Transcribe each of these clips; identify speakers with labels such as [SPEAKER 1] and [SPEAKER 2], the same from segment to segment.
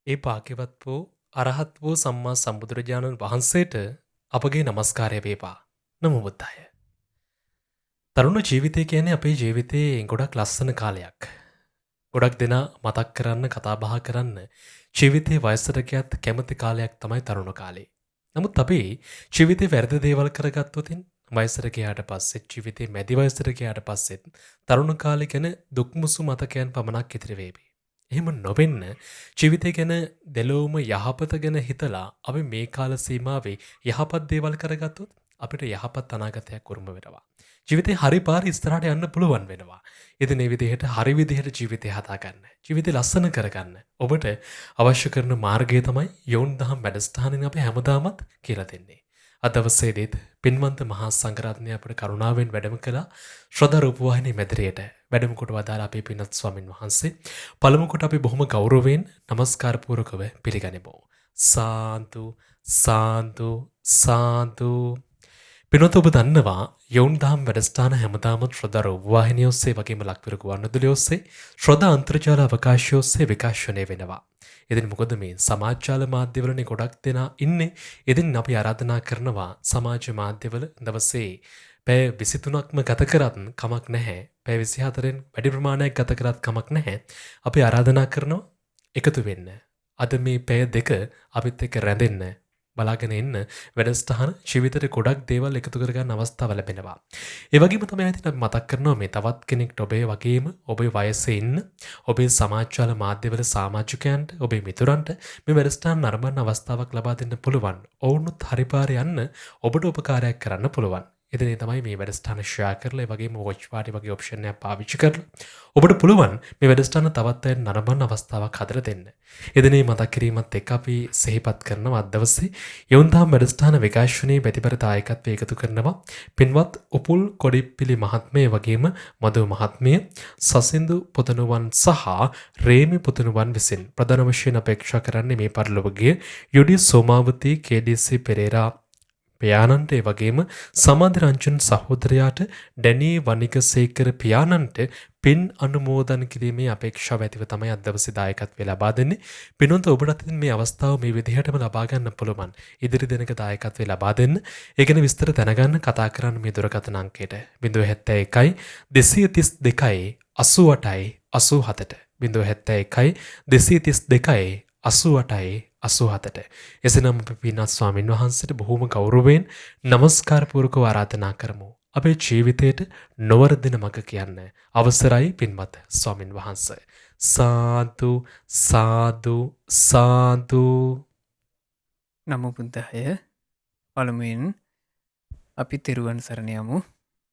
[SPEAKER 1] ඒ භාග්‍යවත් වූ අරහත් වූ සම්මා සම්බුදුරජාණන් වහන්සේට අපගේ নমස්කාරය වේවා. නමෝ බුද්දාය. තරුණ ජීවිතය කියන්නේ අපේ ජීවිතයේ ගොඩක් ලස්සන කාලයක්. ගොඩක් දෙනා මතක් කරන්න කතා බහ කරන්න ජීවිතයේ වයසට ගියත් කැමති කාලයක් තමයි තරුණ කාලේ. නමුත් අපි ජීවිතේ වැරදි දේවල් කරගත්තොතින් වයසට ගියාට පස්සෙත් ජීවිතේ මැදි වයසට ගියාට පස්සෙත් තරුණ කාලේ ගැන දුක්මුසු මතකයන් පමණක් ඉතිරි වේවි. එහෙම නොවෙන්න ජීවිතය ගැන දෙලොවම යහපත ගැන හිතලා අපි මේ කාල සීමාවේ යහපත් දේවල් කරගත්තොත් අපිට යහපත් අනාගතයක් උරුම වෙනවා. ජීවිතේ හරි පාර ඉස්සරහට යන්න පුළුවන් වෙනවා. ඉතින් මේ විදිහට හරි විදිහට ජීවිතය හදාගන්න. ජීවිතය ලස්සන කරගන්න. ඔබට අවශ්‍ය කරන මාර්ගය තමයි යොවුන් දහම් වැඩසටහනින් අපි හැමදාමත් කියලා දෙන්නේ. අද දවසේදීත් පින්වන්ත මහා සංඝරත්නය අපට කරුණාවෙන් වැඩම කළා ශ්‍රද්ධා රූපවාහිනී මැදිරියට වැඩම කොට වදාළ අපේ පින්වත් ස්වාමින් වහන්සේ පළමු කොට අපි බොහොම ගෞරවයෙන් নমස්කාර පූර්වකව පිළිගනිමු. සාදු සාදු සාදු. පින්වත් ඔබ දන්නවා යොවුන් දහම් වැඩසටහන හැමදාමත් ශ්‍රද්ධා රූපවාහිනිය ඔස්සේ වගේම ලක්විරු ගුවන්විදුලිය ඔස්සේ ශ්‍රද්ධා අන්තර්ජාල අවකාශය ඔස්සේ විකාශනය වෙනවා. ඉතින් මොකද මේ සමාජ මාධ්‍යවලනේ ගොඩක් දෙනා ඉන්නේ. ඉතින් අපි ආරාධනා කරනවා සමාජ මාධ්‍යවල දවසේ පැය 23ක්ම ගත කරත් කමක් නැහැ. පැය 24න් වැඩි ප්‍රමාණයක් ගත කරත් කමක් නැහැ. අපි ආරාධනා කරනවා එකතු වෙන්න. අද මේ පැය දෙක අපිත් එක්ක රැඳෙන්න බලාගෙන ඉන්න වැඩසටහන ජීවිතේ ගොඩක් දේවල් එකතු කරගන්න අවස්ථාව ලැබෙනවා. ඒ වගේම තමයි ඉතින් අපි මතක් කරනවා මේ තවත් කෙනෙක්ට ඔබේ වගේම ඔබේ වයසේ ඉන්න ඔබේ සමාජාල මාධ්‍යවල සමාජිකයන්ට ඔබේ මිතුරන්ට මේ වැඩසටහන නරඹන්න අවස්ථාවක් ලබා දෙන්න පුළුවන්. ඔවුන්ත් හරි පාරේ යන්න ඔබට උපකාරයක් කරන්න පුළුවන්. ඉතින් ඒ තමයි මේ වැඩසටහන ෂෙයා කරලා ඒ වගේම වොච් පාටි වගේ ඔප්ෂන් එකක් පාවිච්චි කරලා ඔබට පුළුවන් මේ වැඩසටහන තවත් අයට නරඹන්න අවස්ථාවක් හදලා දෙන්න. එදිනේ මතක් කිරීමත් එක්ක අපි සිහිපත් කරනවා අද දවසේ යොවුන් දහම් වැඩසටහන විකාශනයේ ප්‍රතිපර දායකත්වයේ එකතු කරනවා පින්වත් උපුල් කොඩිප්පිලි මහත්මිය වගේම මధు මහත්මිය සසින්දු පුතණුවන් සහ රේමි පුතණුවන් විසින් ප්‍රධාන වශයෙන් අපේක්ෂා කරන්නේ මේ පරිලෝකීය යුඩි සෝමාවතී කේ.ඩී.සී. පෙරේරා පියාණන්ට ඒ වගේම සමාධි රංජන් සහෝදරයාට ඩැනී වනිගසේකර පියාණන්ට පින් අනුමෝදන් කිරීමේ අපේක්ෂාව ඇතිව තමයි අද දවසේ දායකත්වය ලබා දෙන්නේ. පින්වන්ත ඔබට මේ අවස්ථාව මේ විදිහටම ලබා ගන්න පුළුවන්. ඉදිරි දිනක දායකත්වය ලබා දෙන්න. ඒ ගැන විස්තර දැනගන්න කතා කරන්න මේ දුරකථන අංකයට 071 232 88 87ට 071 232 88 87ට. එසේනම් අපි පින්වත් ස්වාමින් වහන්සේට බොහොම ගෞරවයෙන් নমස්කාර පූර්වකව ආරාධනා කරමු. අපේ ජීවිතයට නොවරදින මඟ කියන්න අවසරයි පින්වත් ස්වාමින් වහන්සේ. සාදු සාදු සාදු.
[SPEAKER 2] නමෝ බුද්ධාය. පළමුවෙන් අපි තෙරුවන් සරණ යමු.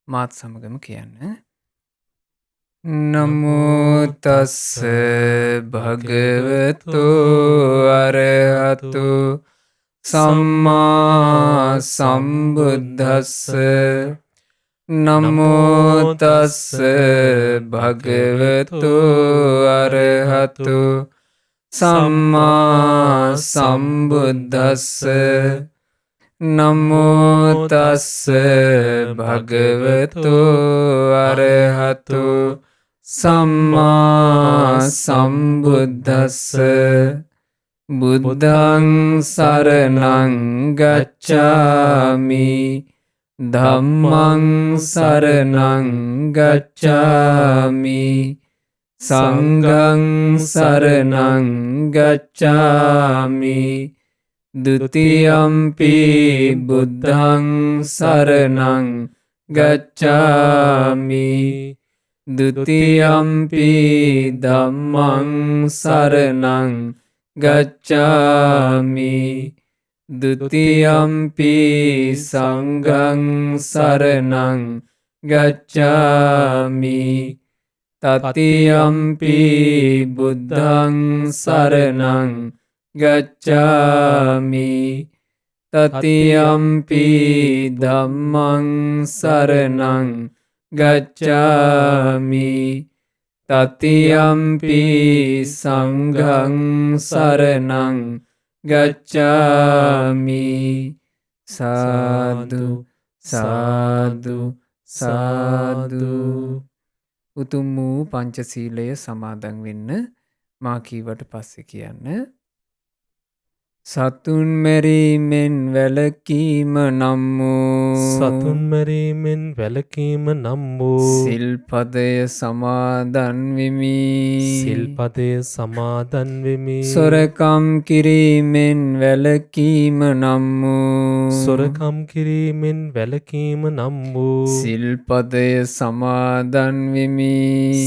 [SPEAKER 2] මාත් සමගම කියන්න. නමෝ තස්ස භගවතු අරහතු සම්මා සම්බුද්දස්ස. නමෝ තස්ස භගවතු අරහතු සම්මා සම්බුද්දස්ස. නමෝ තස්ස භගවතු අරහතු සම්මා සම්බුද්දස්ස. බුද්ධං සරණං ගච්ඡාමි ධම්මං සරණං ගච්ඡාමි සංඝං සරණං ගච්ඡාමි ဒ ුතියම්පි බුද්ධං සරණං ගච්ඡාමි ဒ ුතියම්පි ධම්මං සරණං ගච්ඡාමි ဒ ුතියම්පි සංඝං සරණං ගච්ඡාමි තතියම්පි බුද්ධං සරණං ගච්ඡාමි තතියම්පි ධම්මං සරණං ගච්ඡාමි තතියම්පි සංඝං සරණං ගච්ඡාමි. සාදු සාදු සාදු. උතුම් වූ පංචශීලය සමාදන් වෙන්න. මා කීවට පස්සේ කියන්න. සතුන් මැරීමෙන් වැළකීම නම්
[SPEAKER 1] සතුන්
[SPEAKER 2] වූ
[SPEAKER 1] මැරීමෙන් වැළකීම නම් වූ
[SPEAKER 2] සිල්පදය සමාදන් වෙමි.
[SPEAKER 1] සිල්පදය සමාදන් වෙමි.
[SPEAKER 2] සොරකම් කිරීමෙන් වැළකීම නම් වූ
[SPEAKER 1] සොරකම් කිරීමෙන් වැළකීම නම් වූ
[SPEAKER 2] සිල්පදය සමාදන් වෙමි.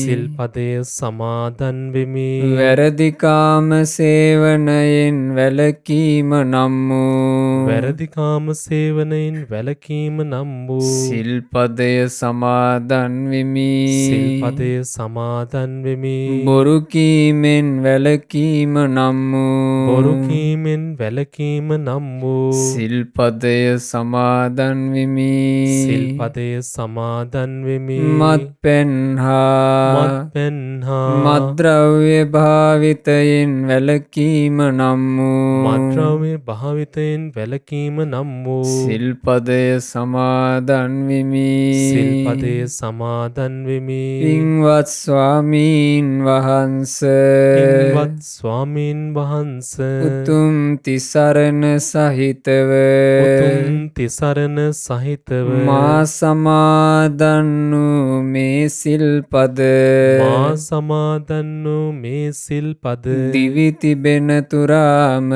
[SPEAKER 1] සිල්පදය සමාදන් වෙමි.
[SPEAKER 2] වැරදිකාම සේවනයෙන් වැළකීම නම් වූ
[SPEAKER 1] වැරදිකාම සේවනයෙන් වැළකීම නම් වූ
[SPEAKER 2] සිල්පදය සමාදන් වෙමි.
[SPEAKER 1] සිල්පදය සමාදන් වෙමි.
[SPEAKER 2] බොරු කීමෙන් වැළකීම නම් වූ
[SPEAKER 1] බොරු කීමෙන් වැළකීම නම් වූ
[SPEAKER 2] සිල්පදය සමාදන් වෙමි.
[SPEAKER 1] සිල්පදය සමාදන් වෙමි.
[SPEAKER 2] මත්පැන් හා
[SPEAKER 1] මත්පැන් හා
[SPEAKER 2] මත්ද්‍රව්‍ය භාවිතයෙන් වැළකීම නම් වූ
[SPEAKER 1] මත්ද්‍රව්‍ය භාවිතයෙන් වැළකීම නම් වූ
[SPEAKER 2] සිල්පදය සමාදන් වෙමි.
[SPEAKER 1] සිල්පදය සමාදන් වෙමි.
[SPEAKER 2] පින්වත් ස්වාමීන් වහන්ස
[SPEAKER 1] පින්වත් ස්වාමීන් වහන්ස
[SPEAKER 2] උතුම් තිසරණ සහිතව
[SPEAKER 1] උතුම් තිසරණ සහිතව
[SPEAKER 2] මා සමාදන් වූ මේ සිල්පද
[SPEAKER 1] මා සමාදන් වූ මේ සිල්පද
[SPEAKER 2] දිවි තිබෙන තුරාම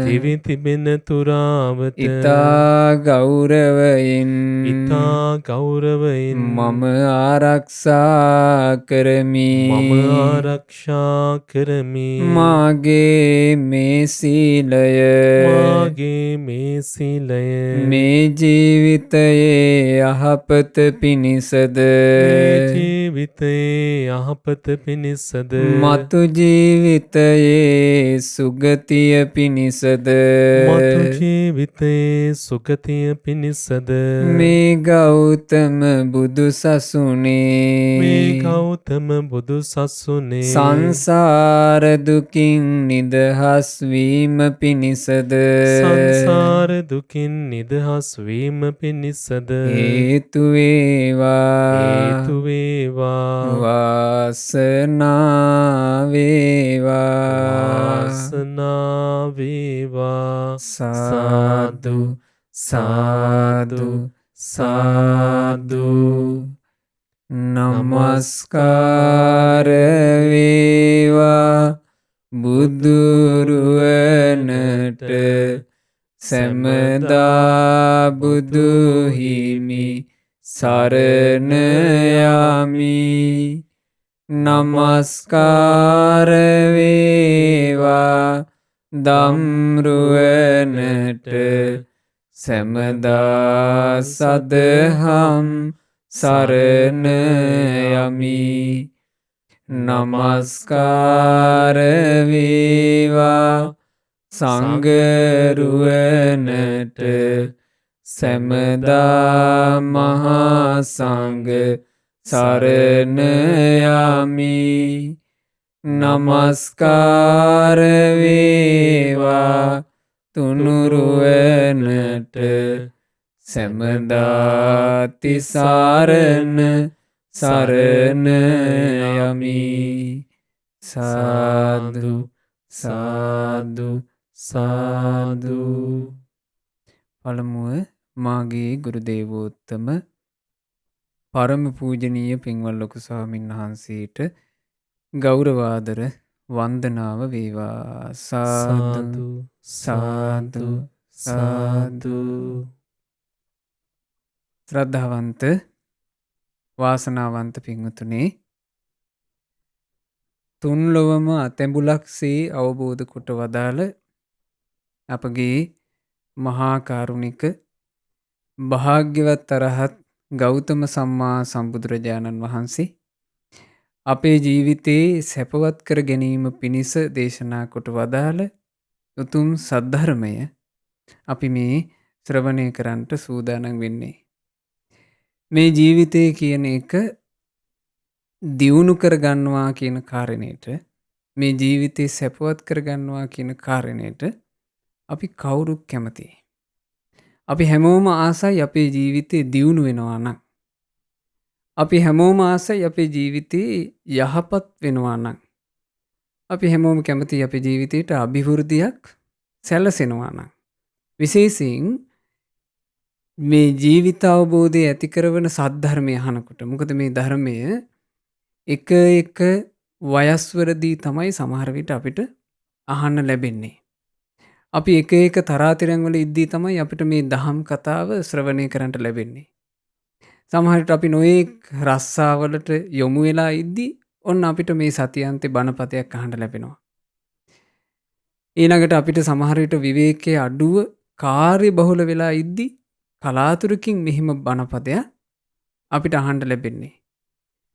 [SPEAKER 1] දිවි තිබෙන තුරාවත
[SPEAKER 2] ඉතා ගෞරවයෙන්
[SPEAKER 1] ඉතා ගෞරවයෙන්
[SPEAKER 2] මම ආරක්ෂා කරමි.
[SPEAKER 1] මම ආරක්ෂා කරමි.
[SPEAKER 2] මාගේ මේ සීලය
[SPEAKER 1] මාගේ මේ සීලය
[SPEAKER 2] මේ ජීවිතයේ යහපත පිණිසද
[SPEAKER 1] මේ ජීවිතයේ යහපත පිණිසද
[SPEAKER 2] මතු ජීවිතයේ සුගතිය පිණිසද
[SPEAKER 1] මතු ජීවිතයේ සුගතිය පිණිසද
[SPEAKER 2] මේ ගෞතම බුදු සසුනේ
[SPEAKER 1] මේ ගෞතම බුදු සසුනේ
[SPEAKER 2] සංසාර දුකින් නිදහස් වීම පිණිසද
[SPEAKER 1] සංසාර දුකින් නිදහස් වීම පිණිසද
[SPEAKER 2] හේතු වේවා.
[SPEAKER 1] හේතු වේවා.
[SPEAKER 2] වාසනාව වේවා.
[SPEAKER 1] වාසනාව වේවා.
[SPEAKER 2] සාදු සාදු සාදු. නමස්කාර වේවා බුදුරුවනට සැමදා බුදු හිමි සරණ යමි. නමස්කාර වේවා ධම්රුවනට සැමදා සදහම් සරණ යමි. නමස්කාර වේවා සංඝරුවනට සැමදා මහා සංඝ සරණ යමි. නමස්කාර වේවා තුනුරුවනට සැමදා තිසරණ සරණ යමි. සාදු සාදු සාදු. පළමුව මාගේ ගුරු දේවෝත්තම පරම පූජනීය පින්වත් ලොකු ස්වාමීන් වහන්සේට ගෞරවාදර වන්දනාව වේවා. සාදු සාදු සාදු. ශ්‍රද්ධාවන්ත වාසනාවන්ත පින්වතුනේ, තුන් ලොවම අතැඹුලක්සේ අවබෝධ කොට වදාළ අපගේ මහා කාරුණික භාග්‍යවත් අරහත් ගෞතම සම්මා සම්බුදුරජාණන් වහන්සේ අපේ ජීවිතයේ සැපවත් කර ගැනීම පිණිස දේශනා කොට වදාළ උතුම් සද්ධර්මය අපි මේ ශ්‍රවණය කරන්නට සූදානම් වෙන්නේ. මේ ජීවිතය කියන එක දියුණු කරගන්නවා කියන කාරණයට, මේ ජීවිතේ සැපවත් කරගන්නවා කියන කාරණයට අපි කවුරුත් කැමතියි. අපි හැමෝම ආසයි අපේ ජීවිතේ දියුණු වෙනවා නම්. අපි හැමෝම ආසයි අපේ ජීවිතේ යහපත් වෙනවා නම්. අපි හැමෝම කැමතියි අපේ ජීවිතේට අභිවෘද්ධියක් සැලසෙනවා නම් විශේෂයෙන් මේ ජීවිත අවබෝධය ඇති කරවන සද්ධර්මය අහනකොට මොකද මේ ධර්මය එක එක වයස්වලදී තමයි සමහර විට අපිට අහන්න ලැබෙන්නේ. අපි එක එක තරාතිරම් වල ඉද්දී තමයි අපිට මේ දහම් කතාව ශ්‍රවණය කරන්නට ලැබෙන්නේ. සමහර විට අපි නොයේක් රස්සාවලට යොමු වෙලා ඉද්දී ඔන්න අපිට මේ සතියන්තේ බණපදයක් අහන්න ලැබෙනවා. ඊළඟට අපිට සමහර විට විවේකයේ අඩුව කාර්ය බහුල වෙලා ඉද්දී කලාතුරකින් මෙහිම බණපදයක් අපිට අහන්න ලැබෙන්නේ.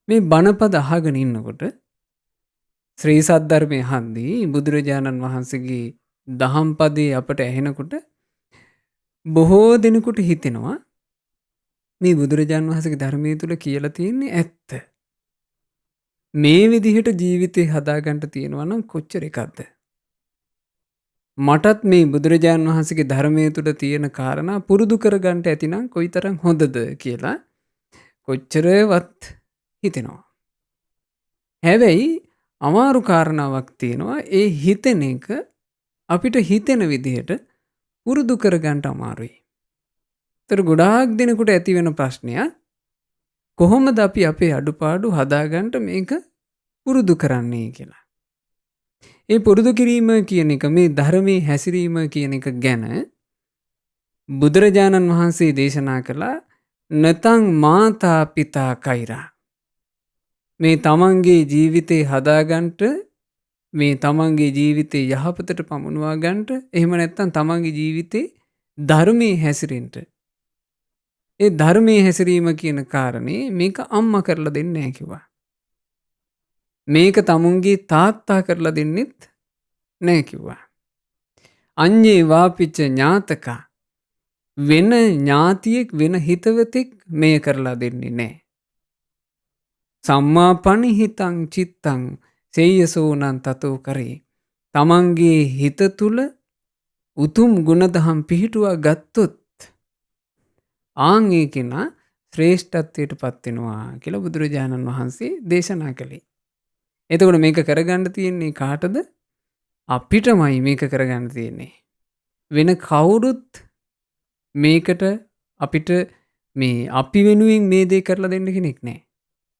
[SPEAKER 2] මේ බණපද අහගෙන ඉන්නකොට ශ්‍රී සද්ධර්මයේ හන්දී බුදුරජාණන් වහන්සේගේ දහම් පදේ අපට ඇහෙනකොට බොහෝ දෙනෙකුට හිතෙනවා මේ බුදුරජාණන් වහන්සේගේ ධර්මයේ තුල කියලා තියෙන්නේ ඇත්ත. මේ විදිහට ජීවිතේ හදාගන්න තියෙනවා නම් කොච්චර එකක්ද? මටත් මේ බුදුරජාණන් වහන්සේගේ ධර්මයේ තුල තියෙන කාරණා පුරුදු කරගන්න ඇතිනම් කොයිතරම් හොඳද කියලා කොච්චරවත් හිතෙනවා. හැබැයි අමාරු කාරණාවක් තියෙනවා. ඒ හිතෙන එක අපිට හිතෙන විදිහට පුරුදු කරගන්න අමාරුයි. ඒතර ගොඩාක් දෙනෙකුට ඇති වෙන ප්‍රශ්නයක් කොහොමද අපි අපේ අඩුපාඩු හදාගන්න මේක පුරුදු කරන්නේ කියලා. ඒ පුරුදු කිරීම කියන එක මේ ධර්මයේ හැසිරීම කියන එක ගැන බුදුරජාණන් වහන්සේ දේශනා කළා නතං මාතා පිතා කෛරා. මේ තමන්ගේ ජීවිතේ හදාගන්නට මේ තමන්ගේ ජීවිතේ යහපතට පමුණවා ගන්නට එහෙම නැත්නම් තමන්ගේ ජීවිතේ ධර්මයේ හැසිරෙන්න. ඒ ධර්මයේ හැසිරීම කියන කාරණේ මේක අම්මා කරලා දෙන්නේ නැහැ කිව්වා. මේක තමුන්ගේ තාත්තා කරලා දෙන්නෙත් නැහැ කිව්වා. අඤ්ඤේ වාපිච්ච ඥාතකා වෙන ඥාතියෙක් වෙන හිතවතෙක් මේ කරලා දෙන්නේ නැහැ. සම්මා පනිහිතං චිත්තං සේයසෝනං තතෝ කරේ. තමන්ගේ හිත තුල උතුම් ගුණධම් පිහිටුවා ගත්තොත් ආන් ඒ කෙනා ශ්‍රේෂ්ඨත්වයට පත් වෙනවා කියලා බුදුරජාණන් වහන්සේ දේශනා කළේ. එතකොට මේක කරගන්න තියෙන්නේ කාටද? අපිටමයි මේක කරගන්න තියෙන්නේ. වෙන කවුරුත් මේකට අපිට මේ අපි වෙනුවෙන් මේ දේ කරලා දෙන්න කෙනෙක් නැහැ.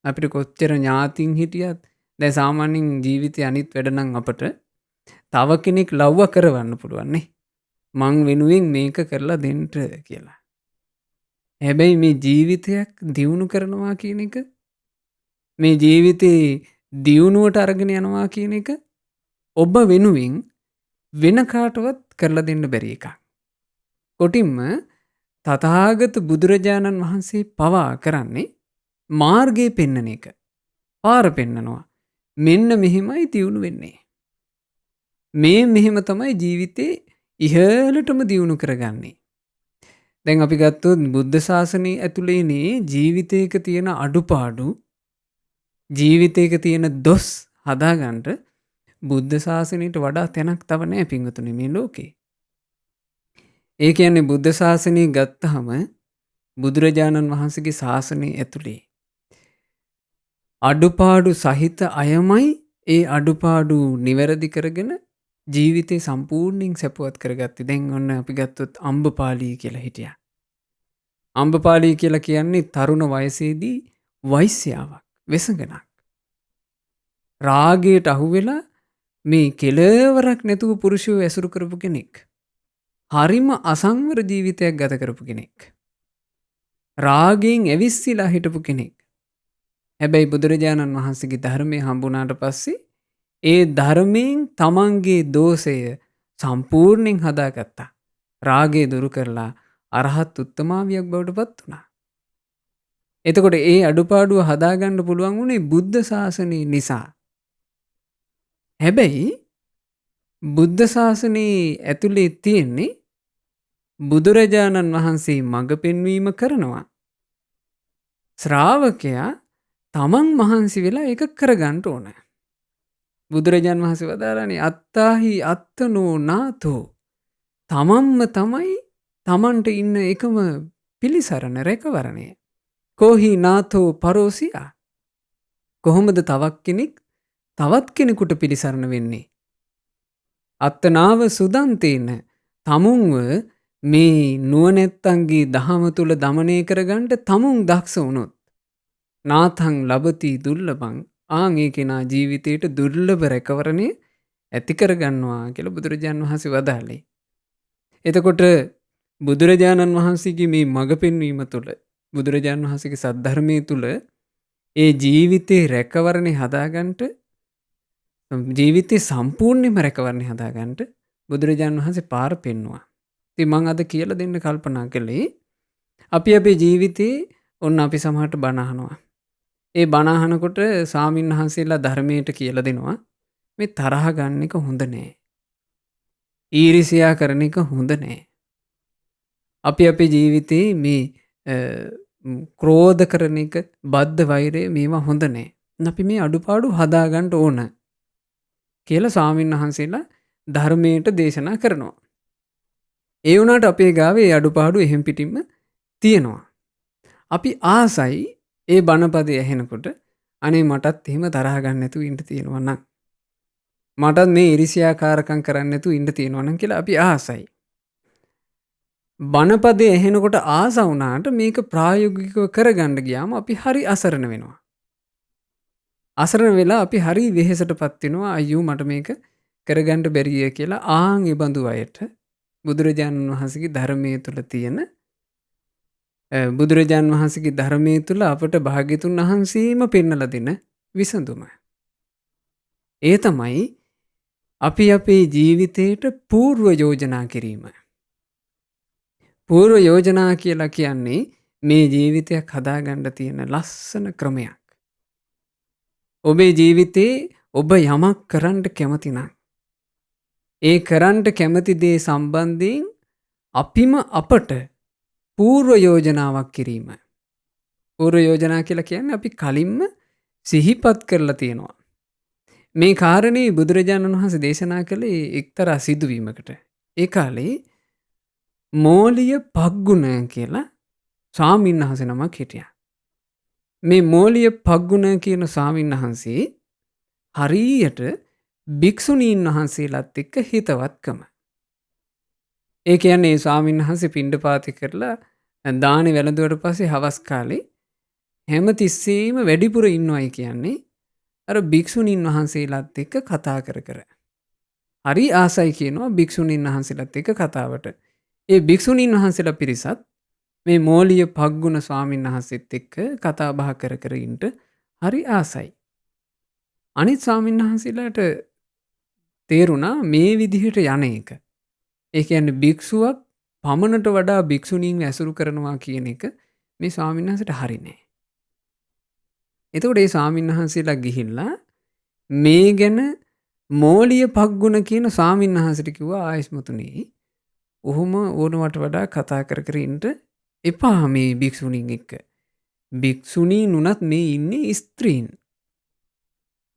[SPEAKER 2] අපිට කොච්චර ඥාතින් හිටියත් දැන් සාමාන්‍යයෙන් ජීවිතේ අනිත් වැඩ නම් අපට තව කෙනෙක් ලව්ව කරවන්න පුළුවන් නේ. මං වෙනුවෙන් මේක කරලා දෙන්න කියලා. හැබැයි මේ ජීවිතයක් දියුණු කරනවා කියන එක මේ ජීවිතේ දියුණුවට අරගෙන යනවා කියන එක ඔබ වෙනුවෙන් වෙන කාටවත් කරලා දෙන්න බැරි එකක්. කොටින්ම තථාගත බුදුරජාණන් වහන්සේ පවා කරන්නේ මාර්ගය පෙන්වන එක. පාර පෙන්නනවා. මෙන්න මෙහෙමයි දියුණු වෙන්නේ. මෙහෙම තමයි ජීවිතේ ඉහළටම දියුණු කරගන්නේ. දැන් අපි ගත්තොත් බුද්ධ ශාසනය ඇතුළේනේ ජීවිතයක තියෙන අඩුපාඩු ජීවිතයක තියෙන දොස් හදාගන්න බුද්ධ ශාසනයට වඩා තැනක් තව නැහැ පින්වතුනි මේ ලෝකේ. ඒ කියන්නේ බුද්ධ ශාසනය ගත්තාම බුදුරජාණන් වහන්සේගේ ශාසනය ඇතුළේ අඩුපාඩු සහිත අයමයි ඒ අඩුපාඩු නිවැරදි කරගෙන ජීවිතේ සම්පූර්ණයෙන් සැපවත් කරගත්තේ. දැන් ඔන්න අපි ගත්තොත් අම්බපාලී කියලා හිටියා. අම්බපාලී කියලා කියන්නේ තරුණ වයසේදී වෛශ්‍යාවක්, වෙසඟනක්. රාගයට අහු වෙලා මේ කෙලවරක් නැතුව පුරුෂයෝ ඇසුරු කරපු කෙනෙක්. හරිම අසංවර ජීවිතයක් ගත කරපු කෙනෙක්. රාගයෙන් ඇවිස්සීලා හිටපු කෙනෙක්. හැබැයි බුදුරජාණන් වහන්සේගේ ධර්මය හම්බුණාට පස්සේ ඒ ධර්මයෙන් තමන්ගේ දෝෂය සම්පූර්ණයෙන් හදාගත්තා. රාගය දුරු කරලා අරහත් උත්තමාවියක් බවට පත් වුණා. එතකොට ඒ අඩුපාඩුව හදාගන්න පුළුවන් වුණේ බුද්ධ ශාසනය නිසා. හැබැයි බුද්ධ ශාසනයේ ඇතුලේ තියෙන්නේ බුදුරජාණන් වහන්සේ මඟ පෙන්වීම කරනවා. ශ්‍රාවකයා තමන් මහන්සි වෙලා ඒක කරගන්න ඕන. බුදුරජාණන් වහන්සේ වදාළානේ අත්තාහි අත්තනෝ නාතෝ. තමන්ම තමයි තමන්ට ඉන්න එකම පිළිසරණ රැකවරණය. කොහි නාතෝ පරෝසියා. කොහොමද තවත් කෙනෙක් තවත් කෙනෙකුට පිළිසරණ වෙන්නේ? අත්තනාව සුදන්තේන තමුන්ව මේ නුවණැත්තන්ගේ දහම තුල දමනය කරගන්න තමුන් දක්ෂ වුණොත් නාතං ලබති දුර්ලභං ආන් ඒ කෙනා ජීවිතේට දුර්ලභ රැකවරණය ඇති කරගන්නවා කියලා බුදුරජාණන් වහන්සේ වදාළේ. එතකොට බුදුරජාණන් වහන්සේගේ මේ මඟ පෙන්වීම තුළ බුදුරජාණන් වහන්සේගේ සද්ධර්මයේ තුළ ඒ ජීවිතේ රැකවරණේ හදාගන්නට ජීවිතේ සම්පූර්ණයෙන්ම රැකවරණේ හදාගන්නට බුදුරජාණන් වහන්සේ පාර පෙන්වුවා. ඉතින් මම අද කියලා දෙන්න කල්පනා කළේ අපි අපේ ජීවිතේ ඔන්න අපි සමහරට බණ අහනවා. ඒ බණ අහනකොට ස්වාමින්වහන්සේලා ධර්මයට කියලා දෙනවා මේ තරහ ගන්න එක හොඳ නෑ. ඊර්ෂ්‍යා කරන එක හොඳ නෑ. අපි අපේ ජීවිතේ මේ ක්‍රෝධ කරන එක, බද්ධ වෛරය මේවා හොඳ නෑ. අපි මේ අඩුපාඩු හදාගන්න ඕන කියලා ස්වාමින්වහන්සේලා ධර්මයට දේශනා කරනවා. ඒ වුණාට අපේ ගාවේ අඩුපාඩු එහෙම් පිටින්ම තියෙනවා. අපි ආසයි ඒ බණපදේ ඇහෙනකොට අනේ මටත් එහෙම තරහ ගන්න නැතුව ඉන්න තියෙනවා නම් මටත් මේ ඉරිසියාකාරකම් කරන්න නැතුව ඉන්න තියෙනවා නම් කියලා අපි ආසයි. බණපදේ ඇහෙනකොට ආස වුණාට මේක ප්‍රායෝගිකව කරගන්න ගියාම අපි හරි අසරණ වෙනවා. අසරණ වෙලා අපි හරි වෙහෙසටපත් වෙනවා. අයියෝ මට මේක කරගන්න බැරිය කියලා ආන් ඒ බඳු අයට බුදුරජාණන් වහන්සේගේ ධර්මයේ තුල තියෙන බුදුරජාණන් වහන්සේගේ ධර්මයේ තුල අපට භාග්‍යතුන් වහන්සේම පෙන්වලා දෙන විසඳුම. ඒ තමයි අපි අපේ ජීවිතේට పూర్ව යෝජනා කිරීම. పూర్ව යෝජනා කියලා කියන්නේ මේ ජීවිතයක් හදාගන්න තියෙන ලස්සන ක්‍රමයක්. ඔබේ ජීවිතේ ඔබ යමක් කරන්න කැමති නම් ඒ කරන්න කැමති දේ සම්බන්ධයෙන් අපිම අපට పూర్ව යෝජනාවක් කිරීම. పూర్ව යෝජනා කියලා කියන්නේ අපි කලින්ම සිහිපත් කරලා තියෙනවා. මේ කාරණේ බුදුරජාණන් වහන්සේ දේශනා කළේ එක්තරා සිදුවීමකට. ඒ කාලේ මෝලිය පග්ගුණ කියලා ස්වාමීන් වහන්සේ නමක් හිටියා. මේ මෝලිය පග්ගුණ කියන ස්වාමීන් වහන්සේ හරියට භික්ෂුණීන් වහන්සේලාත් එක්ක හිතවත්කම. ඒ කියන්නේ ස්වාමීන් වහන්සේ පිණ්ඩපාතේ කරලා දානේ වැළඳුවට පස්සේ හවස් කාලේ හැම තිස්සෙම වැඩිපුර ඉන්නවයි කියන්නේ අර භික්ෂුණීන් වහන්සේලාත් එක්ක කතා කර කර. හරි ආසයි කියනවා භික්ෂුණීන් වහන්සේලාත් එක්ක කතාවට. ඒ භික්ෂුණීන් වහන්සේලා පිරිසත් මේ මෝලිය පග්ගුණ ස්වාමීන් වහන්සේත් එක්ක කතා බහ කර කර ඉන්න හරි ආසයි. අනිත් ස්වාමීන් වහන්සේලාට තේරුණා මේ විදිහට යන එක. ඒ කියන්නේ භික්ෂුවක් පමණට වඩා භික්ෂුණීන් ඇසුරු කරනවා කියන එක මේ ස්වාමීන් වහන්සේට හරි නෑ. එතකොට මේ ස්වාමීන් වහන්සේලා ගිහිල්ලා මේ ගැන මෝලිය පග්ගුණ කියන ස්වාමීන් වහන්සේට කිව්වා ආයස්මතුනි ඔහොම ඕනවට වඩා කතා කර කර ඉන්න එපා මේ භික්ෂුණීන් එක්ක. භික්ෂුණීන් උනත් මේ ඉන්නේ ස්ත්‍රීන්.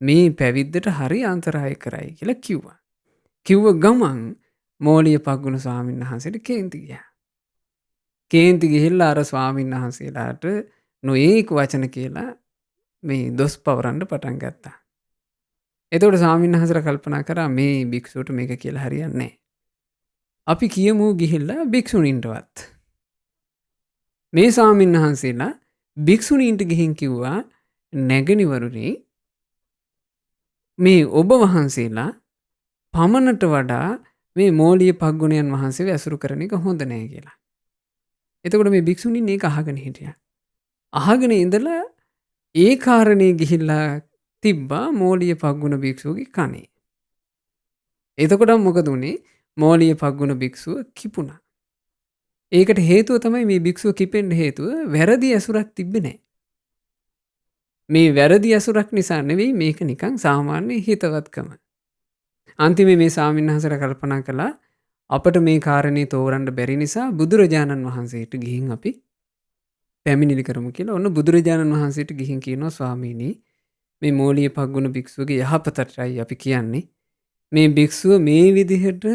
[SPEAKER 2] මේ පැවිද්දට හරි අන්තරාය කරයි කියලා කිව්වා. කිව්ව ගමන් මෝලිය පග්ගුණ ස්වාමීන් වහන්සේට කේන්ති ගියා. කේන්ති ගිහිල්ලා අර ස්වාමීන් වහන්සේලාට නොඒක වචන කියලා මේ දොස් පවරන්න පටන් ගත්තා. එතකොට ස්වාමීන් වහන්සේලා කල්පනා කරා මේ භික්ෂුවට මේක කියලා හරියන්නේ නැහැ. අපි කියමු ගිහිල්ලා භික්ෂුණීන්ටවත්. මේ ස්වාමීන් වහන්සේලා භික්ෂුණීන්ට ගිහින් කිව්වා නැගණිවරුනි මේ ඔබ වහන්සේලා පමණට වඩා මේ මෝලිය පග්ගුණයන් වහන්සේව ඇසුරු කරන එක හොඳ නෑ කියලා. එතකොට මේ භික්ෂුණීන් ඒක අහගෙන හිටියා. අහගෙන ඉඳලා ඒ කාරණේ ගිහිල්ලා තිබ්බා මෝලිය පග්ගුණ භික්ෂුවගේ කනේ. එතකොට මොකද උනේ? මෝලිය පග්ගුණ භික්ෂුව කිපුණා. ඒකට හේතුව තමයි මේ භික්ෂුව කිපෙන්න හේතුව වැරදි ඇසුරක් තිබ්බේ නැහැ. මේ වැරදි ඇසුරක් නිසා නෙවෙයි මේක නිකන් සාමාන්‍ය හිතවත්කම. අන්තිමේ මේ ස්වාමීන් වහන්සේලා කල්පනා කළා අපිට මේ කාරණේ තෝරන්න බැරි නිසා බුදුරජාණන් වහන්සේට ගිහින් අපි පැමිණිලි කරමු කියලා. ඔන්න බුදුරජාණන් වහන්සේට ගිහින් කියනවා ස්වාමීනි මේ මෝලිය පග්ගුණ භික්ෂුවගේ යහපතටයි අපි කියන්නේ. මේ භික්ෂුව මේ විදිහට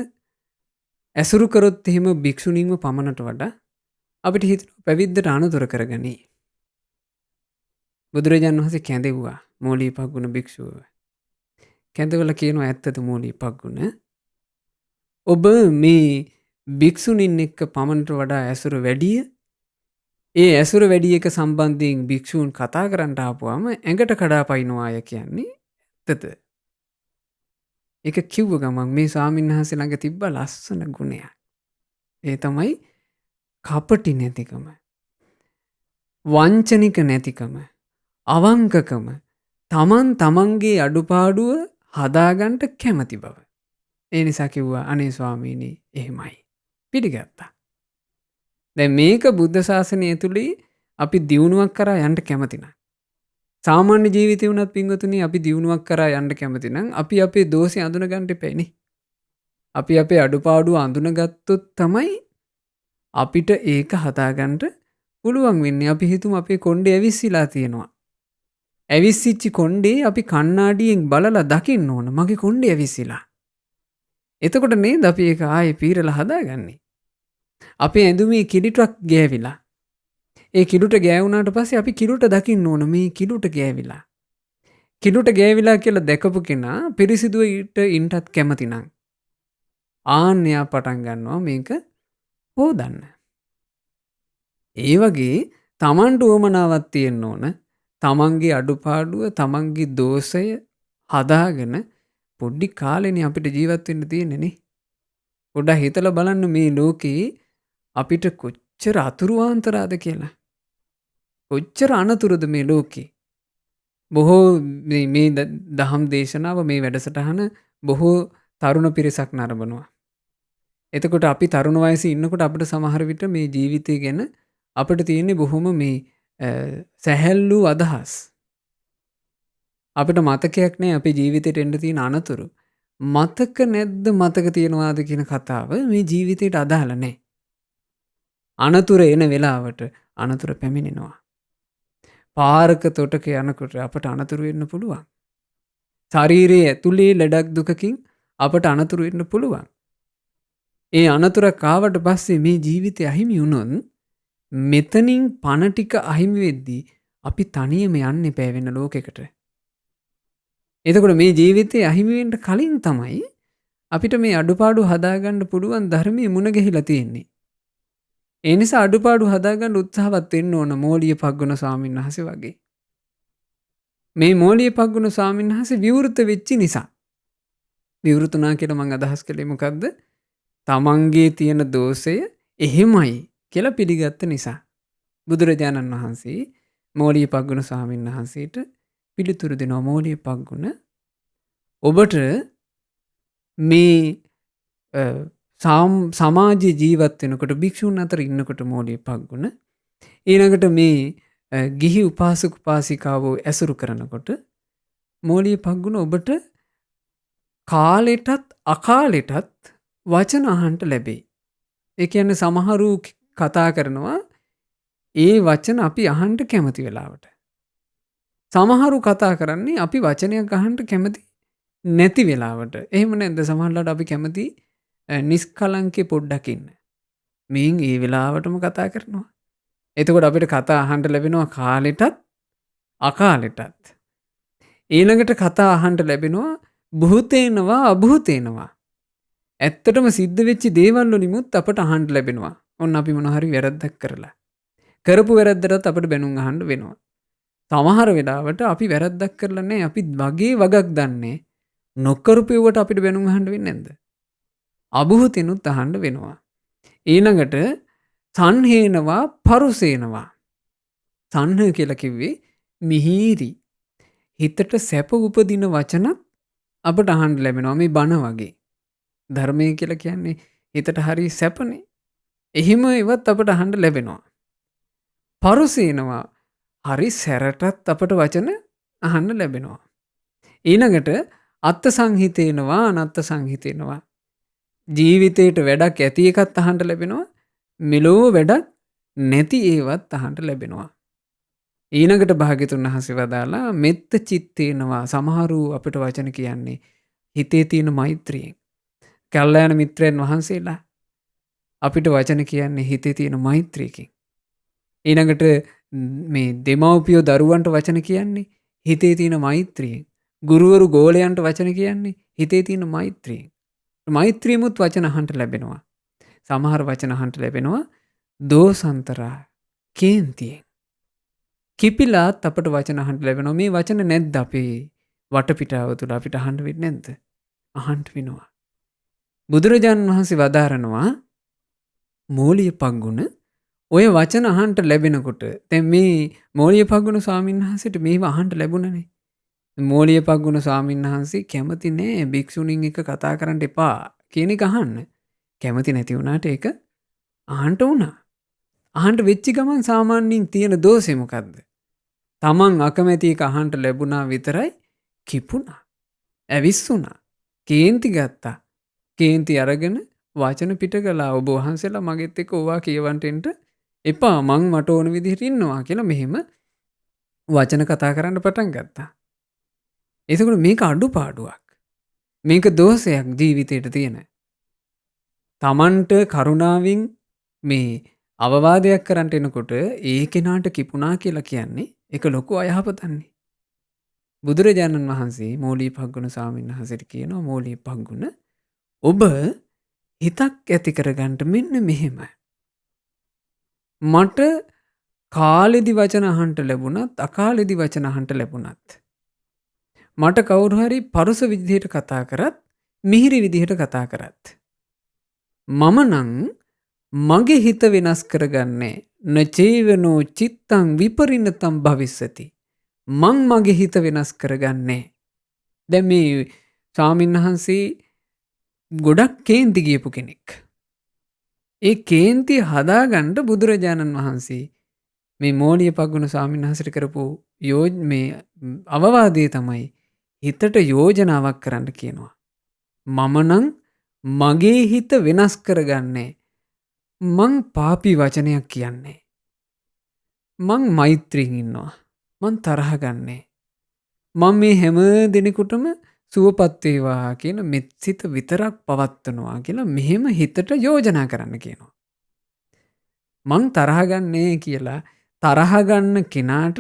[SPEAKER 2] ඇසුරු කරොත් එහෙම භික්ෂුණීන්ව පමණට වඩා අපිට හිතෙනවා පැවිද්දට අනුතර කරගනි. බුදුරජාණන් වහන්සේ කැඳෙව්වා මෝලිය පග්ගුණ භික්ෂුව. කැඳවලා කියනවා ඇත්තද මෝලිය පග්ගුණ ඔබ මේ භික්ෂුණීන් එක්ක පමණට වඩා ඇසුර වැඩිය ඒ ඇසුර වැඩි එක සම්බන්ධයෙන් භික්ෂූන් කතා කරන්නට ආපුවාම ඇඟට කඩා පනිනවාය කියන්නේ ඇත්තද? ඒක කිව්ව ගමන් මේ ස්වාමින්වහන්සේ ළඟ තිබ්බ ලස්සන ගුණයක්. ඒ තමයි කපටි නැතිකම, වංචනික නැතිකම, අවංකකම, තමන්ගේ අඩුපාඩුව හදාගන්න කැමති බව. ඒ නිසා කිව්වා අනේ ස්වාමීනි එහෙමයි. පිළිගත්තා. දැන් මේක බුද්ධ ශාසනය තුලේ අපි දියුණුවක් කරා යන්න කැමති නම් සාමාන්‍ය ජීවිතේ වුණත් පින්වතුනි අපි දියුණුවක් කරා යන්න කැමති නම් අපි අපේ දෝෂේ අඳුන ගන්න එපෑනේ. අපි අපේ අඩුපාඩු අඳුනගත්තොත් තමයි අපිට ඒක හදාගන්න පුළුවන් වෙන්නේ. අපි හිතමු අපේ කොණ්ඩේ ඇවිස්සීලා තියෙනවා. ඇවිස්සිච්ච කොණ්ඩේ අපි කණ්ණාඩියෙන් බලලා දකින්න ඕන මගේ කොණ්ඩේ ඇවිස්සීලා. එතකොට නේද අපි ඒක ආයේ පීරලා හදාගන්නේ. අපේ ඇඳුමේ කිලිටක් ගෑවිලා. ඒ කිලුට ගෑවුනාට පස්සේ අපි කිලුට දකින්න ඕන මේ කිලුට ගෑවිලා. කිලුට ගෑවිලා කියලා දැකපු කෙනා පිරිසිදුවට ඉන්නත් කැමති නම් ආන්‍යයා පටන් ගන්නවා මේක හොදන්න. ඒ වගේ Tamanට උවමනාවක් තියෙන්න ඕන. තමන්ගේ අඩුපාඩුව තමන්ගේ දෝෂය හදාගෙන පොඩ්ඩි කාලෙනේ අපිට ජීවත් වෙන්න තියෙන්නේ නේ. පොඩ්ඩක් හිතලා බලන්න මේ ලෝකේ අපිට කොච්චර අතුරුාන්තරාද කියලා. කොච්චර අනතුරුද මේ ලෝකේ. බොහෝ මේ දහම් දේශනාව මේ වැඩසටහන බොහෝ තරුණ පිරිසක් නරඹනවා. එතකොට අපි තරුණ වයසේ ඉන්නකොට අපිට සමහර විට මේ ජීවිතය ගැන අපිට තියෙන්නේ බොහොම මේ සැහැල්ලු අදහස්. අපිට මතකයක් නැහැ අපේ ජීවිතේට එන්න තියෙන අනතුරු. මතක නැද්ද මතක තියනවාද කියන කතාව මේ ජීවිතේට අදාළ නැහැ. අනතුරු එන වෙලාවට අනතුරු පැමිණෙනවා. පාරක තොටක යනකොට අපට අනතුරු වෙන්න පුළුවන්. ශරීරයේ ඇතුලේ ලෙඩක් දුකකින් අපට අනතුරු වෙන්න පුළුවන්. ඒ අනතුරක් ආවට පස්සේ මේ ජීවිතය අහිමි වුණොත් මෙතනින් පණ ටික අහිමි වෙද්දී අපි තනියම යන්නේ පෑ වෙන ලෝකයකට. එතකොට මේ ජීවිතේ අහිමි වෙන්න කලින් තමයි අපිට මේ අඩුපාඩු හදාගන්න පුළුවන් ධර්මයේ මුණ ගැහිලා තියෙන්නේ. ඒ නිසා අඩුපාඩු හදාගන්න උත්සාහවත් වෙන්න ඕන මෝලිය පග්ගුණ ස්වාමීන් වහන්සේ වගේ. මේ මෝලිය පග්ගුණ ස්වාමීන් වහන්සේ විවෘත වෙච්ච නිසා. විවෘතුනා කියලා මම අදහස් කළේ මොකද්ද? තමන්ගේ තියෙන දෝෂය එහෙමයි කියලා පිළිගත්ත නිසා. බුදුරජාණන් වහන්සේ මෝලිය පග්ගුණ ස්වාමීන් වහන්සේට පිළිතුරු දෙනවා මෝලිය පග්ගුණ ඔබට මේ සමාජ ජීවත් වෙනකොට භික්ෂුන් අතර ඉන්නකොට මෝලිය පග්ගුණ ඊළඟට මේ ගිහි උපාසක උපාසිකාවෝ ඇසුරු කරනකොට මෝලිය පග්ගුණ ඔබට කාලෙටත් අකාලෙටත් වචන අහන්න ලැබෙයි. ඒ කියන්නේ සමහරු කතා කරනවා ඒ වචන අපි අහන්න කැමති වෙලාවට. සමහරු කතා කරන්නේ අපි වචනයක් අහන්න කැමති නැති වෙලාවට. එහෙම නැද්ද? සමහරවිට අපි කැමති නිස්කලංකේ පොඩ්ඩක් ඉන්න. මේන් ඒ වෙලාවටම කතා කරනවා. එතකොට අපිට කතා අහන්න ලැබෙනවා කාලෙටත් අකාලෙටත්. ඊළඟට කතා අහන්න ලැබෙනවා භූතේනවා අභූතේනවා. ඇත්තටම සිද්ධ වෙච්ච දේවල් වලිමුත් අපට අහන්න ලැබෙනවා. ඔන්න අපි මොන හරි වැරද්දක් කරලා. කරපු වැරද්දටත් අපිට බැනුම් අහන්න වෙනවා. සමහර වෙලාවට අපි වැරද්දක් කරලා නැහැ. අපි වගේ වගක් දන්නේ. නොකරපුවට අපිට බැනුම් අහන්න වෙන්නේ නැද්ද? අභූතෙනුත් අහන්න වෙනවා. ඊළඟට සංහේනවා පරුසේනවා. සංහ කියලා කිව්වේ මිහිරි. හිතට සැප උපදින වචනත් අපට අහන්න ලැබෙනවා මේ බණ වගේ. ධර්මය කියලා කියන්නේ හිතට හරි සැපනේ. එහෙම ඒවත් අපට අහන්න ලැබෙනවා. පරුසේනවා හරි සැරටත් අපට වචන අහන්න ලැබෙනවා. ඊළඟට අත්ත් සංහිතේනවා අනත්ත් සංහිතේනවා. ජීවිතේට වැඩක් ඇති එකත් අහන්න ලැබෙනවා. මෙලෝ වැඩක් නැති ඒවත් අහන්න ලැබෙනවා. ඊළඟට භාග්‍යතුන් වහන්සේ වදාලා මෙත්ත චිත්තේනවා. සමහරු අපිට වචන කියන්නේ හිතේ තියෙන මෛත්‍රියෙන්. කල්යාණ මිත්‍රයන් වහන්සේලා අපිට වචන කියන්නේ හිතේ තියෙන මෛත්‍රියකින්. ඊළඟට මේ දෙමව්පියෝ දරුවන්ට වචන කියන්නේ හිතේ තියෙන මෛත්‍රියෙන්. ගුරුවරු ගෝලයන්ට වචන කියන්නේ හිතේ තියෙන මෛත්‍රියෙන්. මෛත්‍රියමුත් වචන අහන්ට ලැබෙනවා. සමහර වචන අහන්ට ලැබෙනවා දෝසන්තරා කේන්තියෙන්. කිපිලාත් අපට වචන අහන්ට ලැබෙනවා. මේ වචන නැද්ද අපේ වටපිටාව තුළ අපිට අහන්ට වෙන්නේ නැද්ද? අහන්ට වෙනවා. බුදුරජාණන් වහන්සේ වදාරනවා මෝලිය පග්ගුණ ඔය වචන අහන්ට ලැබෙනකොට දැන් මේ මෝලිය පග්ගුණ ස්වාමීන් වහන්සේට මේව අහන්ට ලැබුණනේ. මෝලිය පග්ගුණ ස්වාමීන් වහන්සේ කැමති නෑ භික්ෂුණීන් එක්ක කතා කරන්න එපා කියන එක අහන්න. කැමති නැති වුණාට ඒක අහන්ට වුණා. අහන්ට වෙච්ච ගමන් සාමාන්‍යයෙන් තියෙන දෝෂය මොකද්ද? තමන් අකමැති එක අහන්ට ලැබුණා විතරයි කිපුණා. ඇවිස්සුණා. කේන්ති ගත්තා. කේන්ති අරගෙන වචන පිට කළා. ඔබ වහන්සේලා මගෙත් එක්ක ඕවා කියවන්ට එන්න එපා. මං මට ඕන විදිහට ඉන්නවා කියලා මෙහෙම වචන කතා කරන්න පටන් ගත්තා. එතකොට මේක අඩුපාඩුවක්. මේක දෝෂයක් ජීවිතේට තියෙන. තමන්ට කරුණාවෙන් මේ අවවාදයක් කරන්නට එනකොට ඒ කෙනාට කිපුණා කියලා කියන්නේ ඒක ලොකු අයහපතන්නේ. බුදුරජාණන් වහන්සේ මෝලී පග්ගුණ ස්වාමීන් වහන්සේට කියනවා මෝලී පග්ගුණ ඔබ හිතක් ඇති කරගන්න මෙන්න මෙහෙම. මට කාලෙදි වචන අහන්ට ලැබුණත් අකාලෙදි වචන අහන්ට ලැබුණත් මට කවුරු හරි පරුස විදිහට කතා කරත් මිහිරි විදිහට කතා කරත් මම නම් මගේ හිත වෙනස් කරගන්නේ නචේවනෝ චිත්තං විපරිණතම් භවිස්සති. මං මගේ හිත වෙනස් කරගන්නේ. දැන් මේ ස්වාමීන් වහන්සේ ගොඩක් කේන්ති ගියපු කෙනෙක්. ඒ කේන්ති හදාගන්න බුදුරජාණන් වහන්සේ මේ මෝලිය පග්ගුණ ස්වාමීන් වහන්සේට කරපු මේ අවවාදය තමයි හිතට යෝජනාවක් කරන්න කියනවා. මම නම් මගේ හිත වෙනස් කරගන්නේ. මං පාපී වචනයක් කියන්නේ. මං මෛත්‍රියෙන් ඉන්නවා. මං තරහ ගන්නේ. මම මේ හැම දිනෙකටම සුවපත් වේවා කියන මෙත්සිත විතරක් පවත්වනවා කියලා මෙහෙම හිතට යෝජනා කරන්න කියනවා. මං තරහ ගන්නේ කියලා තරහ ගන්න කෙනාට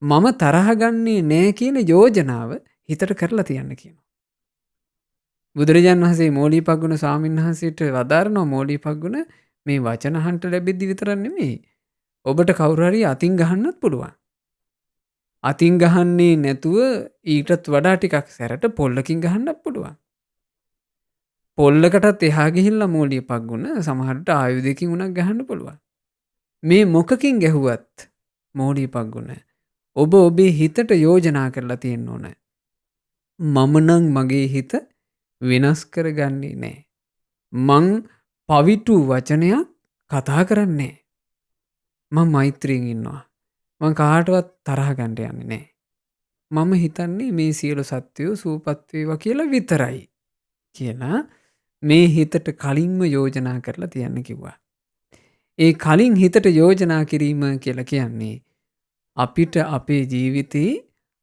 [SPEAKER 2] මම තරහ ගන්නේ නෑ කියන යෝජනාව හිතට කරලා තියන්න කියනවා. බුදුරජාණන් වහන්සේ මෝලී පග්ගුණ ස්වාමීන් වහන්සේට වදාරනවා මෝලී පග්ගුණ මේ වචන අහන්ට ලැබෙද්දි විතරක් නෙමෙයි ඔබට කවුරු හරි අතින් ගහන්නත් පුළුවන්. අතින් ගහන්නේ නැතුව ඊටත් වඩා ටිකක් සැරට පොල්ලකින් ගහන්නත් පුළුවන්. පොල්ලකටත් එහා ගිහිල්ලා මෝලිය පග්ගුණ සමහරට ආයුධයකින් උනක් ගහන්න පුළුවන්. මේ මොකකින් ගැහුවත් මෝලිය පග්ගුණ ඔබ ඔබේ හිතට යෝජනා කරලා තියෙන්න ඕන. මම නම් මගේ හිත වෙනස් කරගන්නේ නෑ. මං පවිටු වචනයක් කතා කරන්නේ. මං මෛත්‍රියෙන් ඉන්නවා. මං කාටවත් තරහ ගන්න යන්නේ නෑ. මම හිතන්නේ මේ සියලු සත්වයෝ සූපත් වේවා කියලා විතරයි කියලා මේ හිතට කලින්ම යෝජනා කරලා තියන්න කිව්වා. ඒ කලින් හිතට යෝජනා කිරීම කියලා කියන්නේ අපිට අපේ ජීවිතේ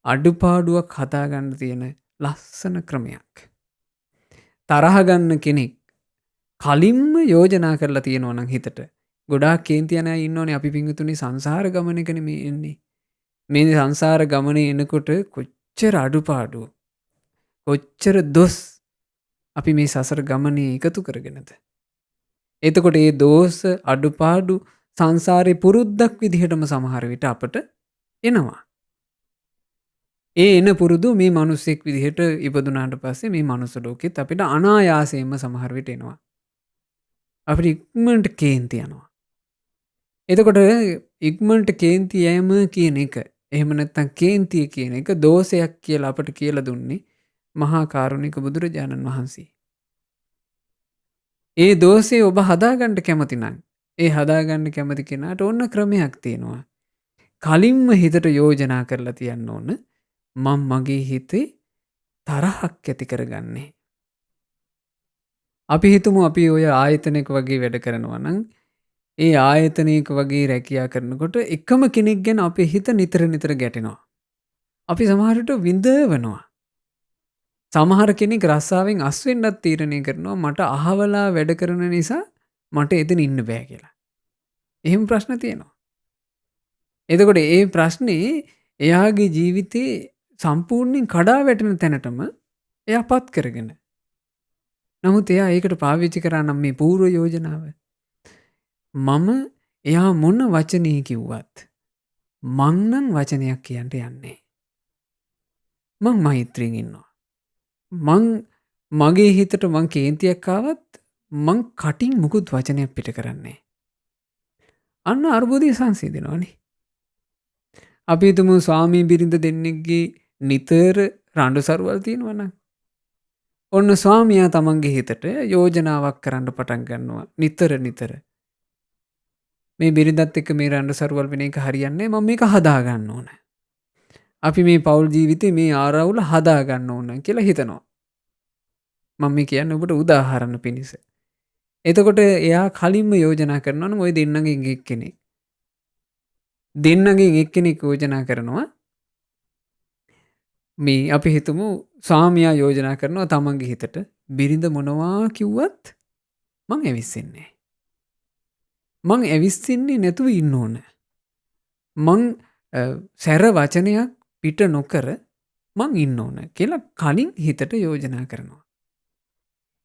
[SPEAKER 2] අඩුපාඩුවක් හදාගන්න තියෙන ලස්සන ක්‍රමයක්. තරහ ගන්න කෙනෙක් කලින්ම යෝජනා කරලා තියෙනවා නම් හිතට ගොඩාක් කේන්ති යන අය ඉන්නෝනේ අපි පිංගුතුනි සංසාර ගමනකනේ මේ එන්නේ. මේ සංසාර ගමනේ එනකොට කොච්චර අඩුපාඩු කොච්චර දොස් අපි මේ සසර ගමනේ එකතු කරගෙනද. එතකොට මේ දෝෂ අඩුපාඩු සංසාරේ පුරුද්දක් විදිහටම සමහර විට අපට එනවා. ඒ එන පුරුදු මේ මිනිස්සෙක් විදිහට ඉපදුනාට පස්සේ මේ මනුස්ස ලෝකෙත් අපිට අනායාසයෙන්ම සමහර විට එනවා. අපිට ඉක්මනට කේන්ති යනවා. එතකොට ඉක්මනට කේන්ති යෑම කියන එක එහෙම නැත්නම් කේන්තිය කියන එක දෝෂයක් කියලා අපට කියලා දුන්නේ මහා කරුණික බුදුරජාණන් වහන්සේ. ඒ දෝෂේ ඔබ හදාගන්න කැමති නම් ඒ හදාගන්න කැමති කෙනාට ඕන ක්‍රමයක් තියෙනවා. කලින්ම හිතට යෝජනා කරලා තියන්න ඕන මම මගේ හිතේ තරහක් ඇති කරගන්නේ. අපි හිතමු අපි ඔය ආයතනයක වගේ වැඩ කරනවා නම් ඒ ආයතනයක වගේ රැකියා කරනකොට එකම කෙනෙක් ගැන අපේ හිත නිතර නිතර ගැටෙනවා. අපි සමහරට විඳවනවා. සමහර කෙනෙක් රස්සාවෙන් අස් වෙන්නත් තීරණය කරනවා මට අහවලා වැඩ කරන නිසා මට එතන ඉන්න බෑ කියලා. එහෙම ප්‍රශ්න තියෙනවා. එතකොට ඒ ප්‍රශ්නේ එයාගේ ජීවිතේ සම්පූර්ණයෙන් කඩා වැටෙන තැනටම එයා පත් කරගෙන නමුත් එයා ඒකට පාවිච්චි කරා නම් මේ පූර්ව යෝජනාව. මම එයා මොන වචනේ කිව්වත් මං නම් වචනයක් කියන්න යන්නේ. මං මෛත්‍රියෙන් ඉන්නවා. මං මගේ හිතට මං කේන්තියක් ආවත් මං කටින් මුකුත් වචනයක් පිට කරන්නේ. අන්න අර්බුදය සංසිඳනවානේ. අපි හිතමු ස්වාමී බිරිඳ දෙන්නෙක්ගේ නිතර රණ්ඩු සරුවල් තියෙනවා නම් ඔන්න ස්වාමියා තමන්ගේ හිතට යෝජනාවක් කරන්න පටන් ගන්නවා නිතර. මේ බිරිඳත් එක්ක මේ රණ්ඩු සරුවල් වෙන එක හරියන්නේ මම මේක හදා ගන්න ඕන. අපි මේ පෞල් ජීවිතේ මේ ආරවුල හදා ගන්න ඕන කියලා හිතනවා. මම මේ කියන්නේ ඔබට උදාහරණ පිණිස. එතකොට එයා කලින්ම යෝජනා කරනවා නම් ওই දෙන්නගෙන් එක්කෙනෙක්. දෙන්නගෙන් එක්කෙනෙක් යෝජනා කරනවා මේ අපි හිතමු ස්වාමියා යෝජනා කරනවා තමන්ගේ හිතට බිරිඳ මොනවා කිව්වත් මං ඇවිස්සෙන්නේ. මං ඇවිස්සෙන්නේ නැතුව ඉන්න ඕන. මං සැර වචනයක් පිට නොකර මං ඉන්න ඕන කියලා කලින් හිතට යෝජනා කරනවා.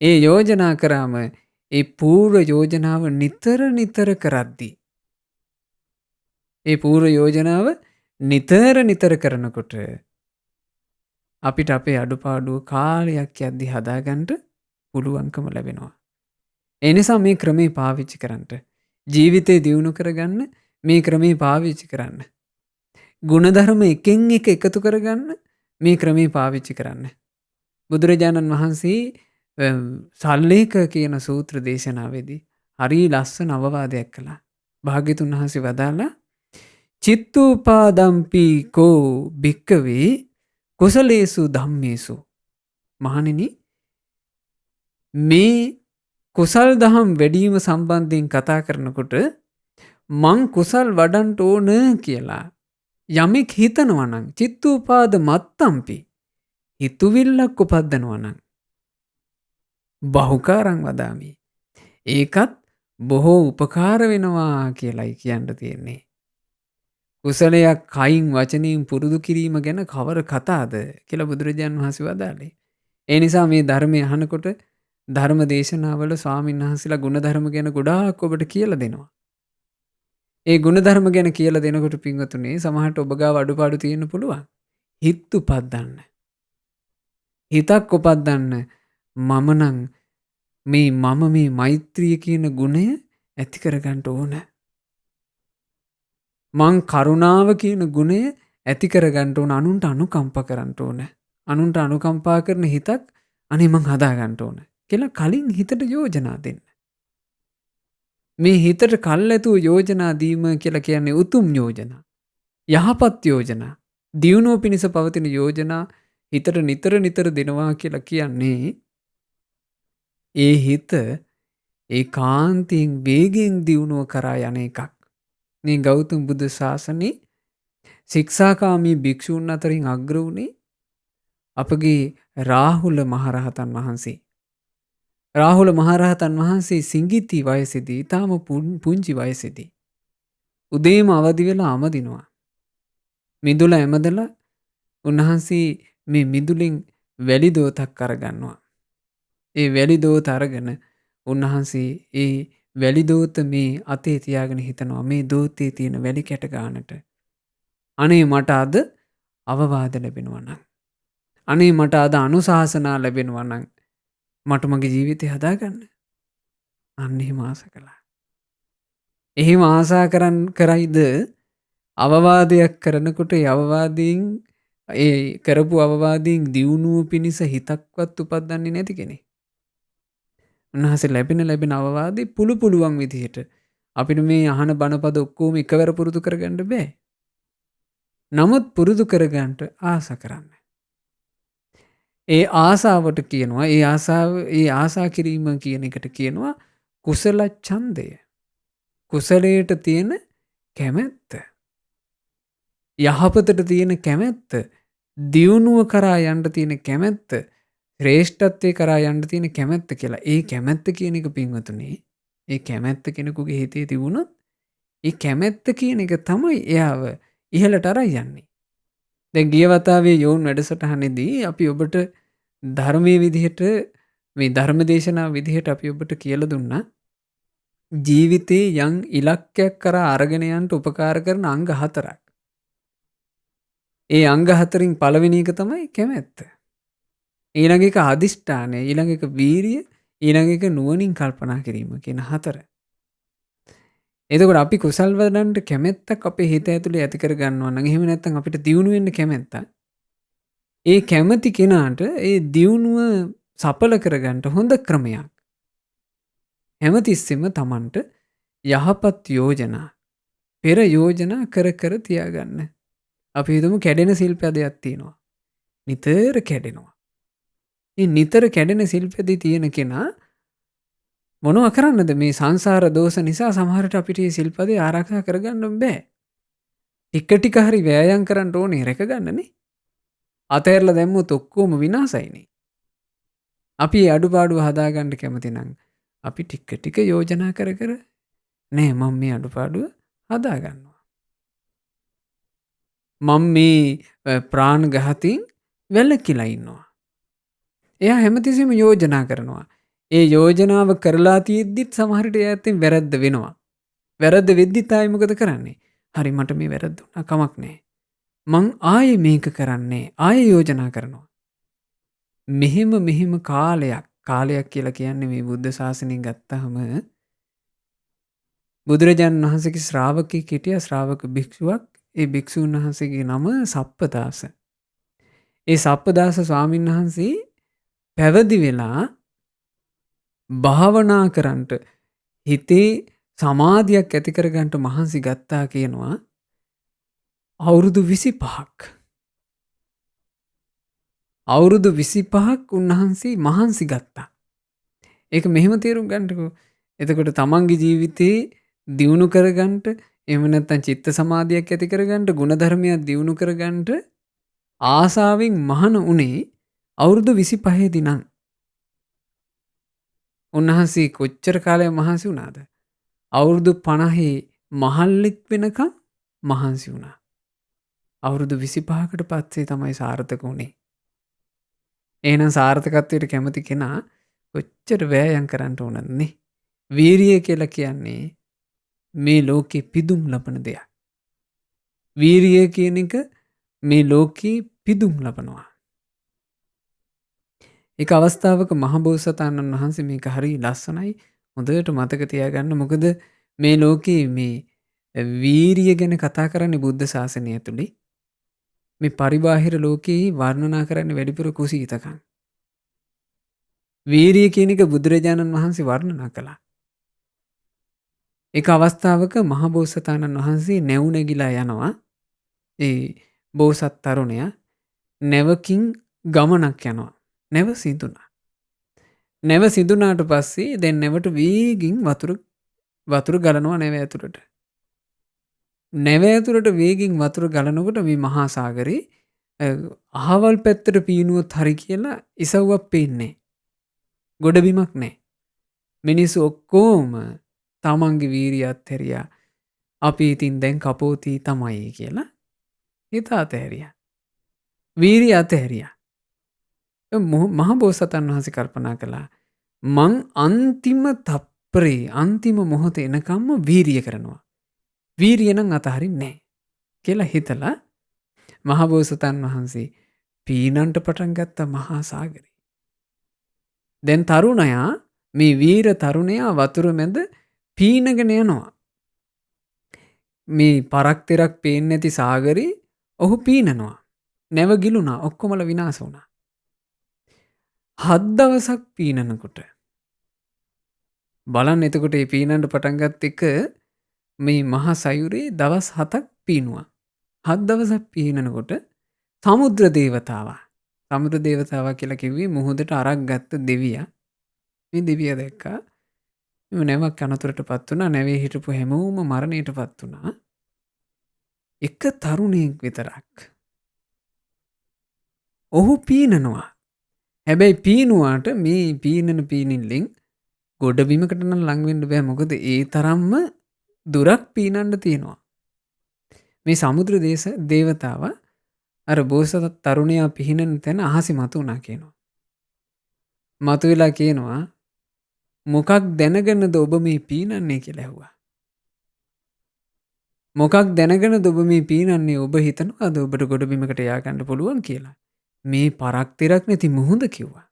[SPEAKER 2] ඒ යෝජනා කරාම ඒ පූර්ව යෝජනාව නිතර කරද්දී ඒ පූර්ව යෝජනාව නිතර කරනකොට අපිට අපේ අඩුපාඩුව කාලයක් යද්දි හදාගන්න පුළුවන්කම ලැබෙනවා. ඒ නිසා මේ ක්‍රමේ පාවිච්චි කරන්න. ජීවිතේ දියුණු කරගන්න මේ ක්‍රමේ පාවිච්චි කරන්න. ගුණධර්ම එකින් එක එකතු කරගන්න මේ ක්‍රමේ පාවිච්චි කරන්න. බුදුරජාණන් වහන්සේ සල්ලේක කියන සූත්‍ර දේශනාවේදී හරි ලස්සන අවවාදයක් කළා. භාග්‍යතුන් වහන්සේ වදාළා චිත්තූපාදම්පි කෝ භික්කවේ කුසලේසු ධම්මේසු. මහණෙනි මේ කුසල් දහම් වැඩිම සම්බන්ධයෙන් කතා කරනකොට මං කුසල් වඩන්ට ඕන කියලා යමෙක් හිතනවා නම් චිත්තූපාද මත්තම්පි හිතුවිල්ලක් උපද්දනවා නම් බහුකාරං වදාමි. ඒකත් බොහෝ උපකාර වෙනවා කියලයි කියන්න තියෙන්නේ. කුසලයක් කයින් වචනයෙන් පුරුදු කිරීම ගැන කවර කතාද කියලා බුදුරජාණන් වහන්සේ වදාළේ. ඒ නිසා මේ ධර්මය අහනකොට ධර්ම දේශනාවල ස්වාමීන් වහන්සේලා ගුණධර්ම ගැන ගොඩාක් ඔබට කියලා දෙනවා. ඒ ගුණධර්ම ගැන කියලා දෙනකොට පින්වතුනි සමහරට ඔබ ගාව අඩුපාඩු තියෙන්න පුළුවන්. හිත උපද්දන්න. හිතක් උපද්දන්න මම නම් මේ මෛත්‍රිය කියන ගුණය ඇති කරගන්න ඕන. මං කරුණාව කියන ගුණය ඇති කරගන්න ඕන. අනුන්ට අනුකම්පා කරන්න ඕන. අනුන්ට අනුකම්පා කරන හිතක් අනේ මං හදා ගන්න ඕන කියලා කලින් හිතට යෝජනා දෙන්න. මේ හිතට කල්ැතුව යෝජනා දීම කියලා කියන්නේ උතුම් යෝජනා. යහපත් යෝජනා. දියුණුව පිණිස පවතින යෝජනා හිතට නිතර දෙනවා කියලා කියන්නේ ඒ හිත ඒකාන්තයෙන් වේගෙන් දියුණුව කරා යන එකක්. මේ ගෞතම බුදු ශාසනයේ ශික්ෂාකාමී භික්ෂූන් අතරින් අග්‍ර වුණේ අපගේ රාහුල මහරහතන් වහන්සේ. රාහුල මහරහතන් වහන්සේ සිඟිති වයසේදී ඊටම පුංචි වයසේදී උදේම අවදි වෙලා අමදිනවා. මිදුල ඇමදලා උන්වහන්සේ මේ මිදුලෙන් වැලි දෝතක් අරගන්නවා. ඒ වැලි දෝත අරගෙන උන්වහන්සේ ඒ වැලි දෝත මේ අතේ තියාගෙන හිතනවා මේ දෝතේ තියෙන වැලි කැට ගන්නට. අනේ මට අද අවවාද ලැබෙනවා නම්. අනේ මට අද අනුශාසනා ලැබෙනවා නම් මට මගේ ජීවිතය හදාගන්න. අන්න එහෙම ආස කළා. එහෙම ආසා කරයිද අවවාදයක් කරනකොට ඒ අවවාදයෙන් ඒ කරපු අවවාදයෙන් දියුණුව පිණිස හිතක්වත් උපද්දන්නේ නැති කෙනෙක්. උන්වහන්සේ ලැබෙන අවවාදේ පුළුවන් විදිහට අපිට මේ අහන බණපද ඔක්කොම එකවර පුරුදු කරගන්න බෑ. නමුත් පුරුදු කරගන්න ආස කරන්න. ඒ ආසාවට කියනවා ඒ ආසා කිරීම කියන එකට කියනවා කුසල ඡන්දය. කුසලයට තියෙන කැමැත්ත. යහපතට තියෙන කැමැත්ත. දියුණුව කරා යන්න තියෙන කැමැත්ත. ශ්‍රේෂ්ඨත්වයේ කරා යන්න තියෙන කැමැත්ත කියලා. ඒ කැමැත්ත කියන එක පින්වතුනි ඒ කැමැත්ත කෙනෙකුගේ හිතේ තිබුණොත් ඒ කැමැත්ත කියන එක තමයි එයාව ඉහළට අරන් යන්නේ. දැන් ගිය වතාවේ යෝන් වැඩසටහනේදී අපි ඔබට ධර්මයේ විදිහට මේ ධර්ම දේශනා විදිහට අපි ඔබට කියලා දුන්නා ජීවිතේ යම් ඉලක්කයක් කරා අරගෙන යන්න උපකාර කරන අංග 4ක්. ඒ අංග 4න් පළවෙනි එක තමයි කැමැත්ත. ඊළඟ එක අදිෂ්ඨානය, ඊළඟ එක වීරිය, ඊළඟ එක නුවණින් කල්පනා කිරීම කියන 4. එතකොට අපි කුසල් වඩන්න කැමැත්තක් අපේ හිත ඇතුලේ ඇති කර ගන්නවා නම් එහෙම නැත්නම් අපිට දියුණු වෙන්න කැමැත්තක්. ඒ කැමැති කෙනාට ඒ දියුණුව සඵල කරගන්න හොඳ ක්‍රමයක්. හැමතිස්සෙම Tamanට යහපත් යෝජනා, පෙර යෝජනා කර කර තියාගන්න. අපි හිතමු කැඩෙන ශිල්පයක් තියෙනවා. නිතර කැඩෙනවා. මේ නිතර කැඩෙන ශිල්පෙදී තියෙන කෙනා මොනව කරන්නද මේ සංසාර දෝෂ නිසා සමහරට අපිට මේ ශිල්පදේ ආරක්ෂා කරගන්න බෑ. ටික ටික හරි වෑයම් කරන්න ඕනේ රැක ගන්නනේ. අතහැරලා දැම්මොත් ඔක්කොම විනාසයිනේ. අපි අඩුපාඩු හදාගන්න කැමති නම් අපි ටික ටික යෝජනා කර කර නෑ මම මේ අඩුපාඩුව හදාගන්නවා. මම මේ ප්‍රාණඝාතයෙන් වැළකීලා ඉන්නවා. එයා හැමතිස්සෙම යෝජනා කරනවා. ඒ යෝජනාව කරලා තියෙද්දිත් සමහරට එයාත් වැරද්ද වෙනවා. වැරද්ද වෙද්දිත් ආයෙ මොකද කරන්නේ? හරි මට මේ වැරද්ද වුණා කමක් නැහැ. මං ආයෙ මේක කරන්නේ. ආයෙ යෝජනා කරනවා. මෙහෙම කාලයක් කියලා කියන්නේ මේ බුද්ධ ශාසනයෙන් ගත්තාම බුදුරජාණන් වහන්සේගේ ශ්‍රාවකෙක් හිටියා ශ්‍රාවක භික්ෂුවක්. ඒ භික්ෂුන් වහන්සේගේ නම සප්පදාස. ඒ සප්පදාස ස්වාමීන් වහන්සේ පැවිදි වෙලා භාවනා කරන්නට හිතේ සමාධියක් ඇති කරගන්නට මහන්සි ගත්තා කියනවා අවුරුදු 25ක්. අවුරුදු 25ක් උන්වහන්සේ මහන්සි ගත්තා. ඒක මෙහෙම තේරුම් ගන්නකො. එතකොට තමන්ගේ ජීවිතේ දියුණු කරගන්නට එහෙම නැත්නම් චිත්ත සමාධියක් ඇති කරගන්නට ගුණධර්මයක් දියුණු කරගන්නට ආසාවෙන් මහාන උනේ අවුරුදු 25 දී නම්. උන්වහන්සේ කොච්චර කාලයක් මහන්සි වුණාද? අවුරුදු 50 මහල්ලෙක් වෙනකම් මහන්සි වුණා. අවුරුදු 25කට පස්සේ තමයි සාර්ථක වුණේ. එහෙනම් සාර්ථකත්වයට කැමති කෙනා කොච්චර වෑයම් කරන්න ඕනද නේ? වීරිය කියලා කියන්නේ මේ ලෝකේ පිදුම් ලබන දෙයක්. වීරිය කියන එක මේ ලෝකේ පිදුම් ලබනවා. එක අවස්ථාවක මහබෝසතාණන් වහන්සේ මේක හරි ලස්සනයි හොඳට මතක තියාගන්න. මොකද මේ ලෝකේ මේ වීරිය ගැන කතා කරන්නේ බුද්ධ ශාසනය ඇතුලේ. මේ පරිබාහිර ලෝකේ වර්ණනා කරන්නේ වැඩිපුර කුසීතකම්. වීරිය කියන එක බුදුරජාණන් වහන්සේ වර්ණනා කළා. එක අවස්ථාවක මහබෝසතාණන් වහන්සේ නැව් නැගිලා යනවා. ඒ බෝසත් තරුණයා නැවකින් ගමනක් යනවා. නැව සිඳුණා. නැව සිඳුණාට පස්සේ දැන් නැවට වේගින් වතුර ගලනවා නැව ඇතුළට. නැව ඇතුළට වේගින් වතුර ගලනකොට මේ මහා සාගරේ අහවල් පැත්තට පීනුවොත් හරි කියලා ඉසව්වක් පේන්නේ. ගොඩබිමක් නැහැ. මිනිස්සු ඔක්කොම තමන්ගේ වීරිය අත්හැරියා. අපි ඉතින් දැන් කපෝති තමයි කියලා හිත අතහැරියා. වීරිය අතහැරියා. මහබෝසතාණන් වහන්සේ කල්පනා කළා මං අන්තිම තප්පරේ අන්තිම මොහොතේ එනකම්ම වීරිය කරනවා. වීරිය නම් අතහරින්නේ නැහැ කියලා හිතලා මහබෝසතාණන් වහන්සේ පීනන්ට පටන් ගත්ත මහා සාගරේ. දැන් තරුණයා මේ වීර තරුණයා වතුර මැද පීනගෙන යනවා. මේ පරක් තෙරක් පේන්නේ නැති සාගරේ ඔහු පීනනවා. නැව ගිලුණා ඔක්කොමල විනාශ වුණා. 7 දවසක් පීනනකොට බලන්න එතකොට මේ පීනන්න පටන් ගත්ත එක මේ මහා සයුරේ දවස් 7ක් පීනුවා. 7 දවසක් පීනනකොට සමුද්‍ර දේවතාවා. සමුද්‍ර දේවතාවා කියලා කිව්වේ මුහුදට අරක් ගත්ත දෙවියා. මේ දෙවියා දැක්කා මේ නැවක් අනතුරටපත් වුණා. නැවේ හිටපු හැමෝම මරණයටපත් වුණා. එක තරුණයෙක් විතරක්. ඔහු පීනනවා. හැබැයි පීනුවාට මේ පීනිල්ලෙන් ගොඩබිමකට නම් ලං වෙන්න බෑ. මොකද ඒ තරම්ම දුරක් පීනන්න තියෙනවා. මේ සමුද්‍ර දේවතාවා අර බෝසත් තරුණයා පිහිනන තැන අහසි මතු වුණා කියනවා. මතුවෙලා කියනවා මොකක් දැනගෙනද ඔබ මේ පීනන්නේ කියලා ඇහුවා. මොකක් දැනගෙනද ඔබ මේ පීනන්නේ? ඔබ හිතනවාද ඔබට ගොඩබිමකට යා ගන්න පුළුවන් කියලා? මේ පරක් තිරක් නැති මුහුද කිව්වා.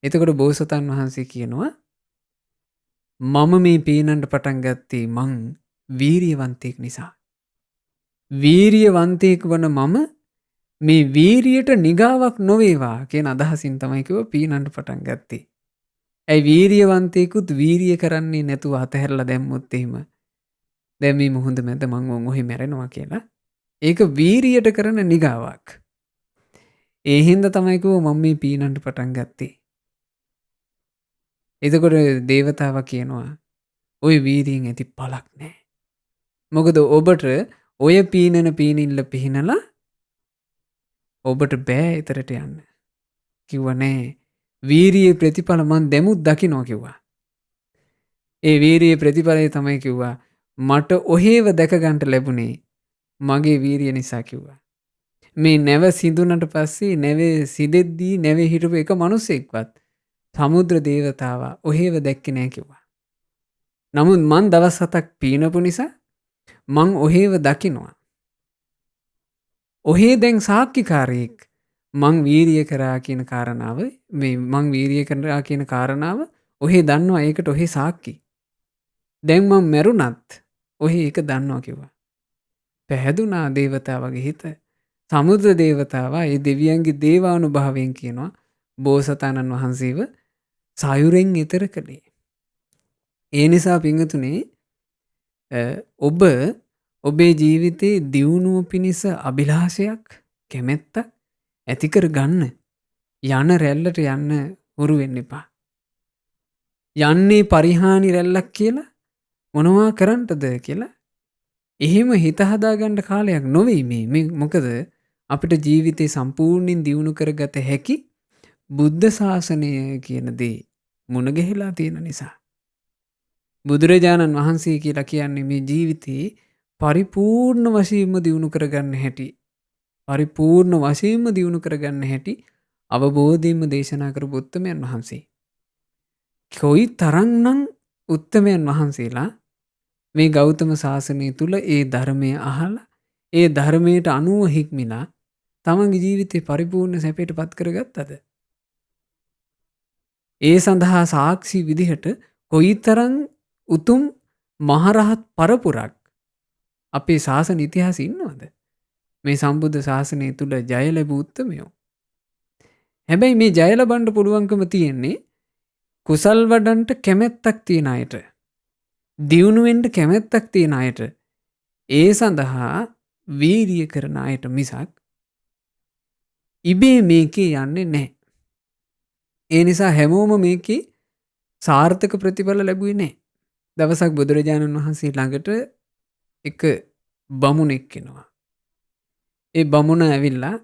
[SPEAKER 2] එතකොට බෝසතාණන් වහන්සේ කියනවා මම මේ පීනන්න පටන් ගත්තේ මං වීරියවන්තයෙක් නිසා. වීරියවන්තයෙක් වන මම මේ වීරියට නිගාවක් නොවේවා කියන අදහසින් තමයි කිව්ව පීනන්න පටන් ගත්තේ. ඇයි වීරියවන්තයෙකුත් වීරිය කරන්නේ නැතුව අතහැරලා දැම්මොත් එහෙම දැන් මේ මුහුද මැද මං ඔහේ මැරෙනවා කියලා. ඒක වීරියට කරන නිගාවක්. ඒ හින්දා තමයි කිව්ව මම මේ පීනන්න පටන් ගත්තේ. එතකොට දේවතාවා කියනවා ඔය වීරියෙන් ඇති පළක් නැහැ. මොකද ඔබට ඔය පීනන පීනිල්ල පිහිනලා ඔබට බෑ ඊතරට යන්න. කිව්වා නෑ. වීරියේ ප්‍රතිඵල මං දැමුත් දකින්නවා කිව්වා. ඒ වීරියේ ප්‍රතිඵලය තමයි කිව්වා මට ඔහේව දැක ගන්නට ලැබුණේ මගේ වීරිය නිසා කිව්වා. මේ නැව සිඳුනට පස්සේ නැවේ සිදෙද්දී නැවේ හිටපු එක මිනිසෙක්වත් සමුද්‍ර දේවතාවා ඔහේව දැක්කේ නෑ කිව්වා. නමුත් මං දවස් 7ක් පීනපු නිසා මං ඔහේව දකින්නවා. ඔහේ දැන් සාක්ෂිකාරයෙක් මං වීරිය කරා කියන කාරණාව මේ මං වීරිය කරා කියන කාරණාව ඔහේ දන්නවා. ඒකට ඔහේ සාක්ෂි. දැන් මං මැරුණත් ඔහේ ඒක දන්නවා කිව්වා. පැහැදුනා දේවතාවගේ හිත. සමුද්‍ර දේවතාවා ඒ දෙවියන්ගේ දේවානුභාවයෙන් කියනවා බෝසතාණන් වහන්සේව සයුරෙන් ඈතර කළේ. ඒ නිසා පින්වතුනි ඔබ ඔබේ ජීවිතේ දියුණුව පිණිස අභිලාෂයක් කැමැත්තක් ඇති කර ගන්න. යන රැල්ලට යන්න හුරු වෙන්න එපා. යන්නේ පරිහානි රැල්ලක් කියලා මොනවා කරන්නද කියලා එහෙම හිත හදාගන්න කාලයක් නොවේ මේ. මොකද අපිට ජීවිතේ සම්පූර්ණයෙන් දියුණු කරගත හැකි බුද්ධ ශාසනය කියන දේ මුණ ගැහිලා තියෙන නිසා. බුදුරජාණන් වහන්සේ කියලා කියන්නේ මේ ජීවිතේ පරිපූර්ණ වශයෙන්ම දියුණු කරගන්න හැටි. පරිපූර්ණ වශයෙන්ම දියුණු කරගන්න හැටි අවබෝධයෙන්ම දේශනා කරපු උත්තමයන් වහන්සේ. කොයි තරම්නම් උත්තමයන් වහන්සේලා මේ ගෞතම සාසනය තුල ඒ ධර්මය අහලා ඒ ධර්මයට අනුව හික්මිලා තමන්ගේ ජීවිතේ පරිපූර්ණ සැපයට පත් කරගත්තද? ඒ සඳහා සාක්ෂි විදිහට කොයිතරම් උතුම් මහරහත් පරපුරක් අපේ ශාසන ඉතිහාසයේ ඉන්නවද? මේ සම්බුද්ධ ශාසනය තුල ජය ලැබූ උත්තමයෝ. හැබැයි මේ ජය ලබන්න පුළුවන්කම තියෙන්නේ කුසල් වඩන්ට කැමැත්තක් තියන අයට. දියුණු වෙන්න කැමැත්තක් තියන අයට. ඒ සඳහා වීරිය කරන අයට මිසක් ඉබේ මේකේ යන්නේ නැහැ. ඒ නිසා හැමෝම මේකේ සාර්ථක ප්‍රතිඵල ලැබුවේ නැහැ. දවසක් බුදුරජාණන් වහන්සේ ළඟට එක බමුණෙක් එනවා. ඒ බමුණ ඇවිල්ලා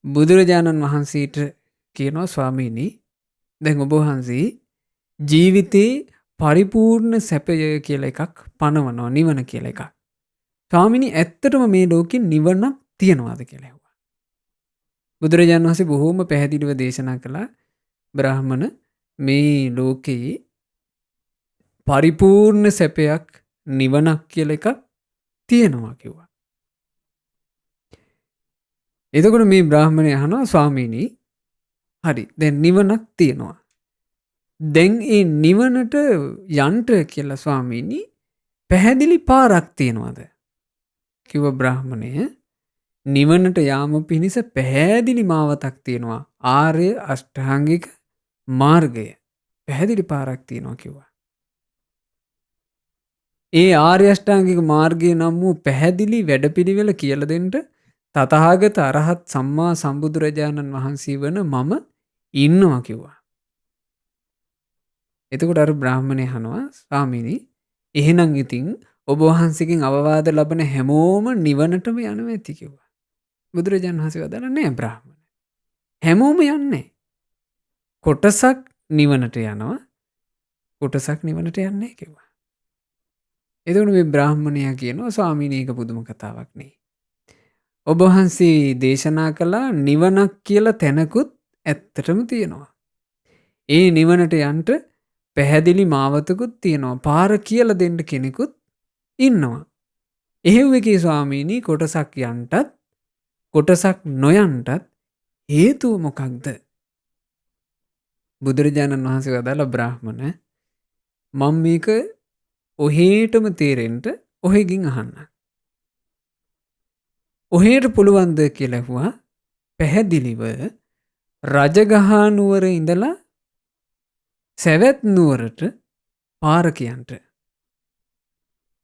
[SPEAKER 2] බුදුරජාණන් වහන්සේට කියනවා ස්වාමීනි දැන් ඔබ වහන්සේ ජීවිතේ පරිපූර්ණ සැපය කියලා එකක් පනවනවා නිවන කියලා එකක්. ස්වාමීනි ඇත්තටම මේ ලෝකේ නිවනක් තියනවාද කියලා ඇහුවා. බුදුරජාණන් වහන්සේ බොහෝම පැහැදිලිව දේශනා කළා බ්‍රාහමණ මේ ලෝකේ පරිපූර්ණ සැපයක් නිවනක් කියලා එකක් තියෙනවා කිව්වා. එතකොට මේ බ්‍රාහමණය අහනවා ස්වාමීනි හරි දැන් නිවනක් තියෙනවා. දැන් ඒ නිවනට යන්ට කියලා ස්වාමීනි පැහැදිලි පාරක් තියෙනවද? කිව්ව බ්‍රාහමණය නිවනට යාම පිණිස පැහැදිලි මාවතක් තියෙනවා. ආර්ය අෂ්ටාංගික මාර්ගය. පැහැදිලි පාරක් තියෙනවා කිව්වා. ඒ ආර්ය අෂ්ටාංගික මාර්ගය නම් වූ පැහැදිලි වැඩපිළිවෙල කියලා දෙන්න තථාගත අරහත් සම්මා සම්බුදුරජාණන් වහන්සේ වන මම ඉන්නවා කිව්වා. එතකොට අර බ්‍රාහමණය අහනවා ස්වාමීනි එහෙනම් ඉතින් ඔබ වහන්සේගෙන් අවවාද ලබන හැමෝම නිවනටම යනවා ඇති කිව්වා. බුදුරජාණන් වහන්සේ වදාළා නෑ බ්‍රාහමණ. හැමෝම යන්නේ. කොටසක් නිවනට යනවා. කොටසක් නිවනට යන්නේ නැහැ කිව්වා. එතකොට මේ බ්‍රාහමණයා කියනවා ස්වාමීනි ඒක පුදුම කතාවක් නේ. ඔබ වහන්සේ දේශනා කළා නිවනක් කියලා තැනකුත් ඇත්තටම තියෙනවා. ඒ නිවනට යන්ට පැහැදිලි මාවතකුත් තියෙනවා. පාර කියලා දෙන්න කෙනෙකුත් ඉන්නවා. එහෙව් එකේ ස්වාමීනි කොටසක් යන්ටත් කොටසක් නොයන්ටත් හේතුව මොකක්ද? බුදුරජාණන් වහන්සේ වදාළ බ්‍රාහ්මණ මම මේක ඔහේටම තේරෙන්න ඔහෙකින් අහන්න. ඔහේට පුළුවන්ද කියලා ඇහුවා. පැහැදිලිව රජගහ නුවර ඉඳලා සැවැත් නුවරට පාර කියන්ට.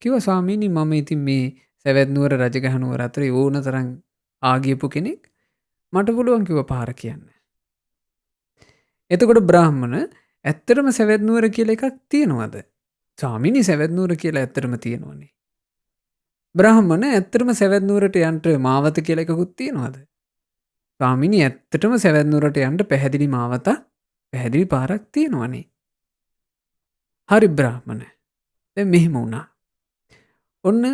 [SPEAKER 2] කිව්වා ස්වාමීනි මම ඉතින් මේ සැවැත් නුවර රජගහ නුවර අතර ඕන තරම් ආගියපු කෙනෙක්. මට පුළුවන් කිව්වා පාර කියන්න. එතකොට බ්‍රාහ්මණ ඇත්තටම සැවැත් නුවර කියලා එකක් තියෙනවද? ස්වාමීනි සැවැත් නුවර කියලා ඇත්තටම තියෙනවනේ. බ්‍රාහ්මණ ඇත්තටම සැවැත් නුවරට යන්න මාවත කියලා එකකුත් තියෙනවද? ස්වාමීනි ඇත්තටම සැවැත් නුවරට යන්න පැහැදිලි මාවත පැහැදිලි පාරක් තියෙනවනේ. හරි බ්‍රාහ්මණ. දැන් මෙහෙම වුණා. ඔන්න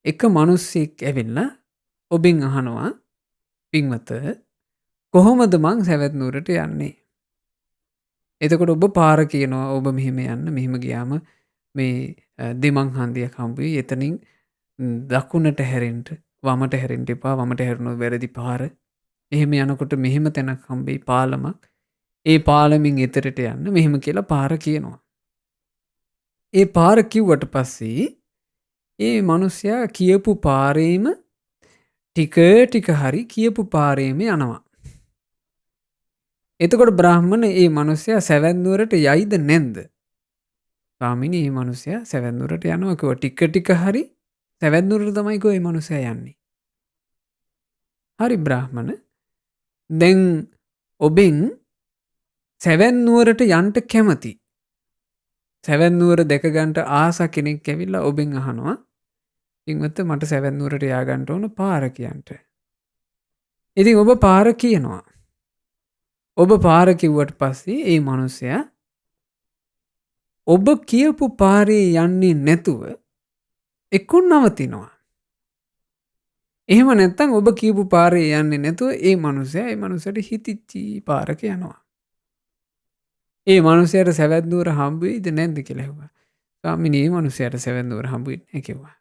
[SPEAKER 2] එක මිනිස්සෙක් ඇවිල්ලා ඔබෙන් අහනවා පින්වත කොහොමද මං සැවැත් නුවරට යන්නේ? එතකොට ඔබ පාර කියනවා ඔබ මෙහෙම යන්න මෙහෙම ගියාම මේ දෙමන් හන්දියක් හම්බ වෙයි. එතනින් දකුණට හැරෙන්න වමට හැරෙන්න එපා. වමට හැරුණොත් වැරදි පාර. එහෙම යනකොට මෙහෙම තැනක් හම්බෙයි පාලමක්. ඒ පාලමින් එතරට යන්න මෙහෙම කියලා පාර කියනවා. ඒ පාර කිව්වට පස්සේ ඒ මිනිසයා කියපු පාරේම ටික හරි කියපු පාරේම යනවා. එතකොට බ්‍රාහ්මණ ඒ මිනිසයා සැවැත් නුවරට යයිද නැද්ද? ස්වාමීනි මේ මිනිසයා සැවැත් නුවරට යනවා කිව්වා. ටික හරි සැවැත් නුවරට තමයි කිව්වා මේ මිනිසයා යන්නේ. හරි බ්‍රාහ්මණ දැන් ඔබෙන් සැවැත් නුවරට යන්න කැමති. සැවැත් නුවර දැක ගන්නට ආස කෙනෙක් ඇවිල්ලා ඔබෙන් අහනවා පින්වත්ත මට සැවැත් නුවරට යා ගන්න ඕන පාර කියන්න. ඉතින් ඔබ පාර කියනවා. ඔබ පාර කිව්වට පස්සේ ඒ මිනිසයා ඔබ කියපු පාරේ යන්නේ නැතුව එක්ක නවතිනවා. එහෙම නැත්නම් ඔබ කියපු පාරේ යන්නේ නැතුව ඒ මනුස්සයාට හිතිච්චි පාරක යනවා. ඒ මනුස්සයාට සැවැත් නුවර හම්බ වෙයිද නැද්ද කියලා ඇහුවා. ස්වාමීනි මේ මනුස්සයාට සැවැත් නුවර හම්බ වෙන්නේ නැහැ කිව්වා.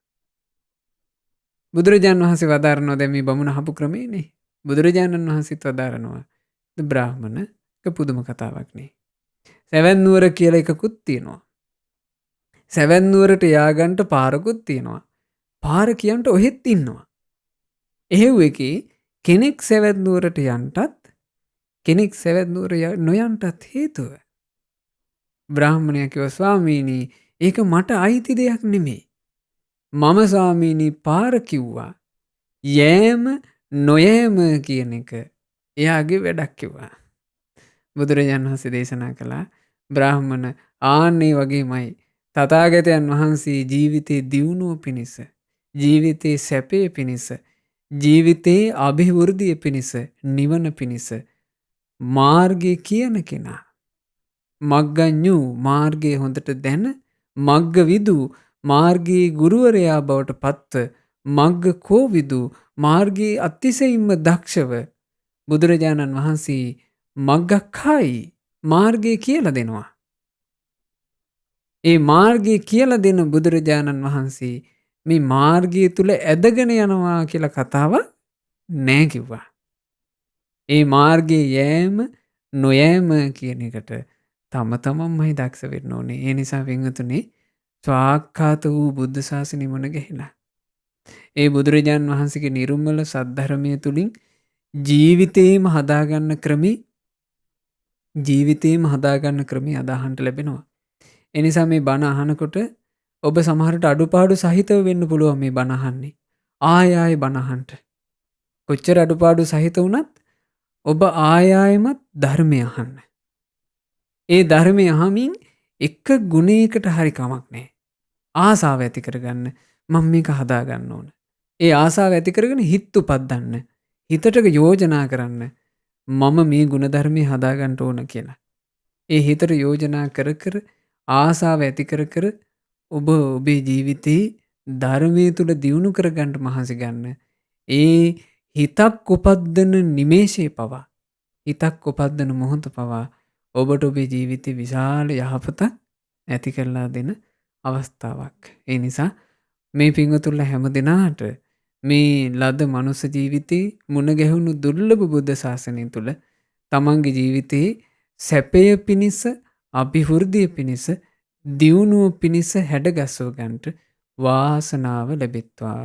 [SPEAKER 2] බුදුරජාණන් වහන්සේ වදාරනවා දැන් මේ බමුණ අහපු ක්‍රමයේනේ. බුදුරජාණන් වහන්සේත් වදාරනවා බ්‍රාහ්මණ එක පුදුම කතාවක් නේ. සැවැත් නුවර කියලා එකකුත් තියෙනවා. සැවැත් නුවරට යාගන්න පාරකුත් තියෙනවා. පාර කියන්ට ඔහෙත් ඉන්නවා. එහෙව් එකේ කෙනෙක් සැවැත් නුවරට යන්ටත් කෙනෙක් සැවැත් නුවර නොයන්ටත් හේතුව. බ්‍රාහ්මණයා කිව්වා ස්වාමීනි ඒක මට අයිති දෙයක් නෙමෙයි. මම ස්වාමීනි පාර කිව්වා. යෑම නොයෑම කියන එක එයාගේ වැඩක් කිව්වා. බුදුරජාණන් වහන්සේ දේශනා කළා බ්‍රාහ්මණ ආන්නේ වගේමයි තථාගතයන් වහන්සේ ජීවිතේ දියුණුව පිණිස ජීවිතේ සැපේ පිණිස ජීවිතේ අභිවෘද්ධිය පිණිස නිවන පිණිස මාර්ගය කියන කෙනා මග්ගඤ්ඤු මාර්ගය හොඳට දැන මග්ග විදු මාර්ගයේ ගුරුවරයා බවට පත්ව මග්ග කෝවිදු මාර්ගයේ අතිශයින්ම දක්ෂව බුදුරජාණන් වහන්සේ මග්ගක්ඛායි මාර්ගය කියලා දෙනවා. ඒ මාර්ගය කියලා දෙන බුදුරජාණන් වහන්සේ මේ මාර්ගය තුල ඇදගෙන යනවා කියලා කතාවක් නෑ කිව්වා. ඒ මාර්ගයේ යෑම නොයෑම කියන එකට තම තමන්මයි දක්ෂ වෙන්න ඕනේ. ඒ නිසා වින්තුනේ ස්වාක්ඛාත වූ බුද්ධ ශාසනය මුණ ගැහිලා. ඒ බුදුරජාණන් වහන්සේගේ නිර්මල සද්ධර්මයේ තුලින් ජීවිතේම හදාගන්න ක්‍රමේ අදහන්න ලැබෙනවා. ඒ නිසා මේ බණ අහනකොට ඔබ සමහරට අඩුපාඩු සහිතව වෙන්න පුළුවන් මේ බණ අහන්නේ. ආයෙ බණ අහන්න. කොච්චර අඩුපාඩු සහිත වුණත් ඔබ ආයෙමත් ධර්මය අහන්න. ඒ ධර්මය අහමින් එක ගුණයකට හරි කමක් නැහැ. ආසාව ඇති කරගන්න මම මේක හදා ගන්න ඕන. ඒ ආසාව ඇති කරගෙන හිත උපද්දන්න. හිතට යෝජනා කරන්න මම මේ ගුණධර්මය හදා ගන්න ඕන කියලා. ඒ හිතට යෝජනා කර ආසාව ඇති කර ඔබ ඔබේ ජීවිතේ ධර්මයේ තුල දියුණු කරගන්න මහන්සි ගන්න. ඒ හිතක් උපද්දන නිමේෂේ පවා හිතක් උපද්දන මොහොත පවා ඔබට ඔබේ ජීවිතේ විශාල යහපතක් ඇති කරලා දෙන අවස්ථාවක්. ඒ නිසා මේ පින්වතුන්ලා හැම දිනාට මේ ලද මනුස්ස ජීවිතේ මුණ ගැහුණු දුර්ලභ බුද්ධ ශාසනය තුල තමන්ගේ ජීවිතේ සැපය පිණිස, අභිවෘද්ධිය පිණිස, දියුණුව පිණිස හැඩගස්ව ගන්නට වාසනාව ලැබෙත්වා.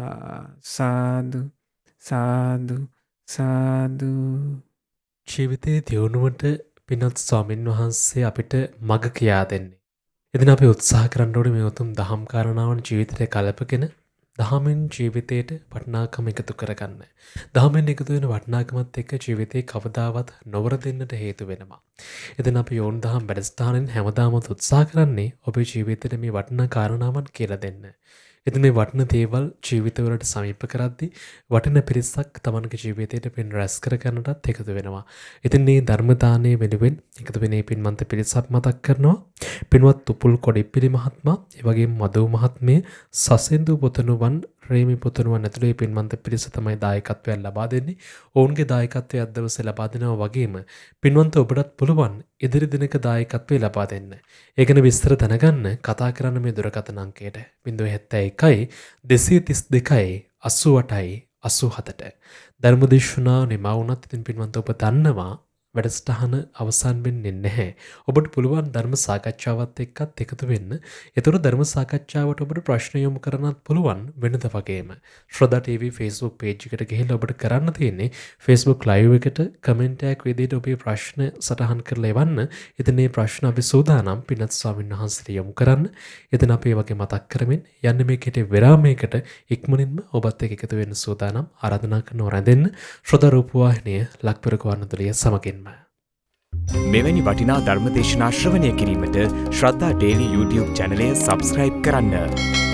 [SPEAKER 2] සාදු සාදු සාදු.
[SPEAKER 1] ජීවිතයේ දියුණුවට පින්වත් ස්වාමින් වහන්සේ අපිට මඟ කියා දෙන්නේ. ඉතින් අපි උත්සාහ කරන්න ඕනේ මේ උතුම් දහම් කාරණාවන් ජීවිතේ කලපගෙන දහමෙන් ජීවිතයට වටිනාකම එකතු කරගන්න. දහමෙන් එකතු වෙන වටිනාකමත් එක්ක ජීවිතේ කවදාවත් නොවරදින්නට හේතු වෙනවා. ඉතින් අපි යෝන් දහම් වැඩසටහනෙන් හැමදාම උත්සාහ කරන්නේ ඔබේ ජීවිතේට මේ වටිනා කාරණාවන් කියලා දෙන්න. ඉතින් මේ වටින දේවල් ජීවිතවලට සමීප කරද්දී වටින පිරිසක් තමන්ගේ ජීවිතයට පින් රැස් කර ගන්නටත් එකතු වෙනවා. ඉතින් මේ ධර්ම දානයේ වෙනුවෙන් එකතු වෙන පින්වන්ත පිරිසක් මතක් කරනවා. පින්වත් උපුල් කොඩිප්පිලි මහත්මයා, ඒ වගේම මදු මහත්මිය, සසෙන්දු පුතණුවන්, රේමි පුතණුවන් ඇතුළේ පින්වන්ත පිරිස තමයි දායකත්වයක් ලබා දෙන්නේ. ඔවුන්ගේ දායකත්වය අද දවසේ ලබා දෙනවා වගේම පින්වන්ත ඔබටත් පුළුවන් ඉදිරි දිනක දායකත්වය ලබා දෙන්න. ඒ ගැන විස්තර දැනගන්න කතා කරන්න මේ දුරකථන අංකයට 071 232 88 87ට. ධර්මදේශනා නිමා වුණත් ඉතින් පින්වන්ත ඔබ දන්නවා වැඩසටහන අවසන් වෙන්නේ නැහැ. ඔබට පුළුවන් ධර්ම සාකච්ඡාවත් එක්කත් එකතු වෙන්න. ඒතර ධර්ම සාකච්ඡාවට ඔබට ප්‍රශ්න යොමු කරන්නත් පුළුවන් වෙනද වගේම. ශ්‍රද්ධා TV Facebook page එකට ගිහිල්ලා ඔබට කරන්න තියෙන්නේ Facebook live එකට කමෙන්ට් එකක් විදිහට ඔබේ ප්‍රශ්න සටහන් කරලා එවන්න. ඉතින් මේ ප්‍රශ්න අපි සූදානම් පින්වත් ස්වාමීන් වහන්සේට යොමු කරන්න. ඉතින් අපි ඒ වගේ මතක් කරමින් යන්නේ මේ කෙටි විරාමයකට ඉක්මනින්ම ඔබත් එක්ක එකතු වෙන්න සූදානම් ආරාධනා කරනවා රැඳෙන්න. ශ්‍රද්ධා රූපවාහිනිය ලක්පෙර ගුවන්විදුලිය සමගින්
[SPEAKER 3] මෙවැනි වටිනා ධර්මදේශනා ශ්‍රවණය කිරීමට ශ්‍රද්ධා ඩේලි YouTube චැනලය සබස්ක්‍රයිබ් කරන්න.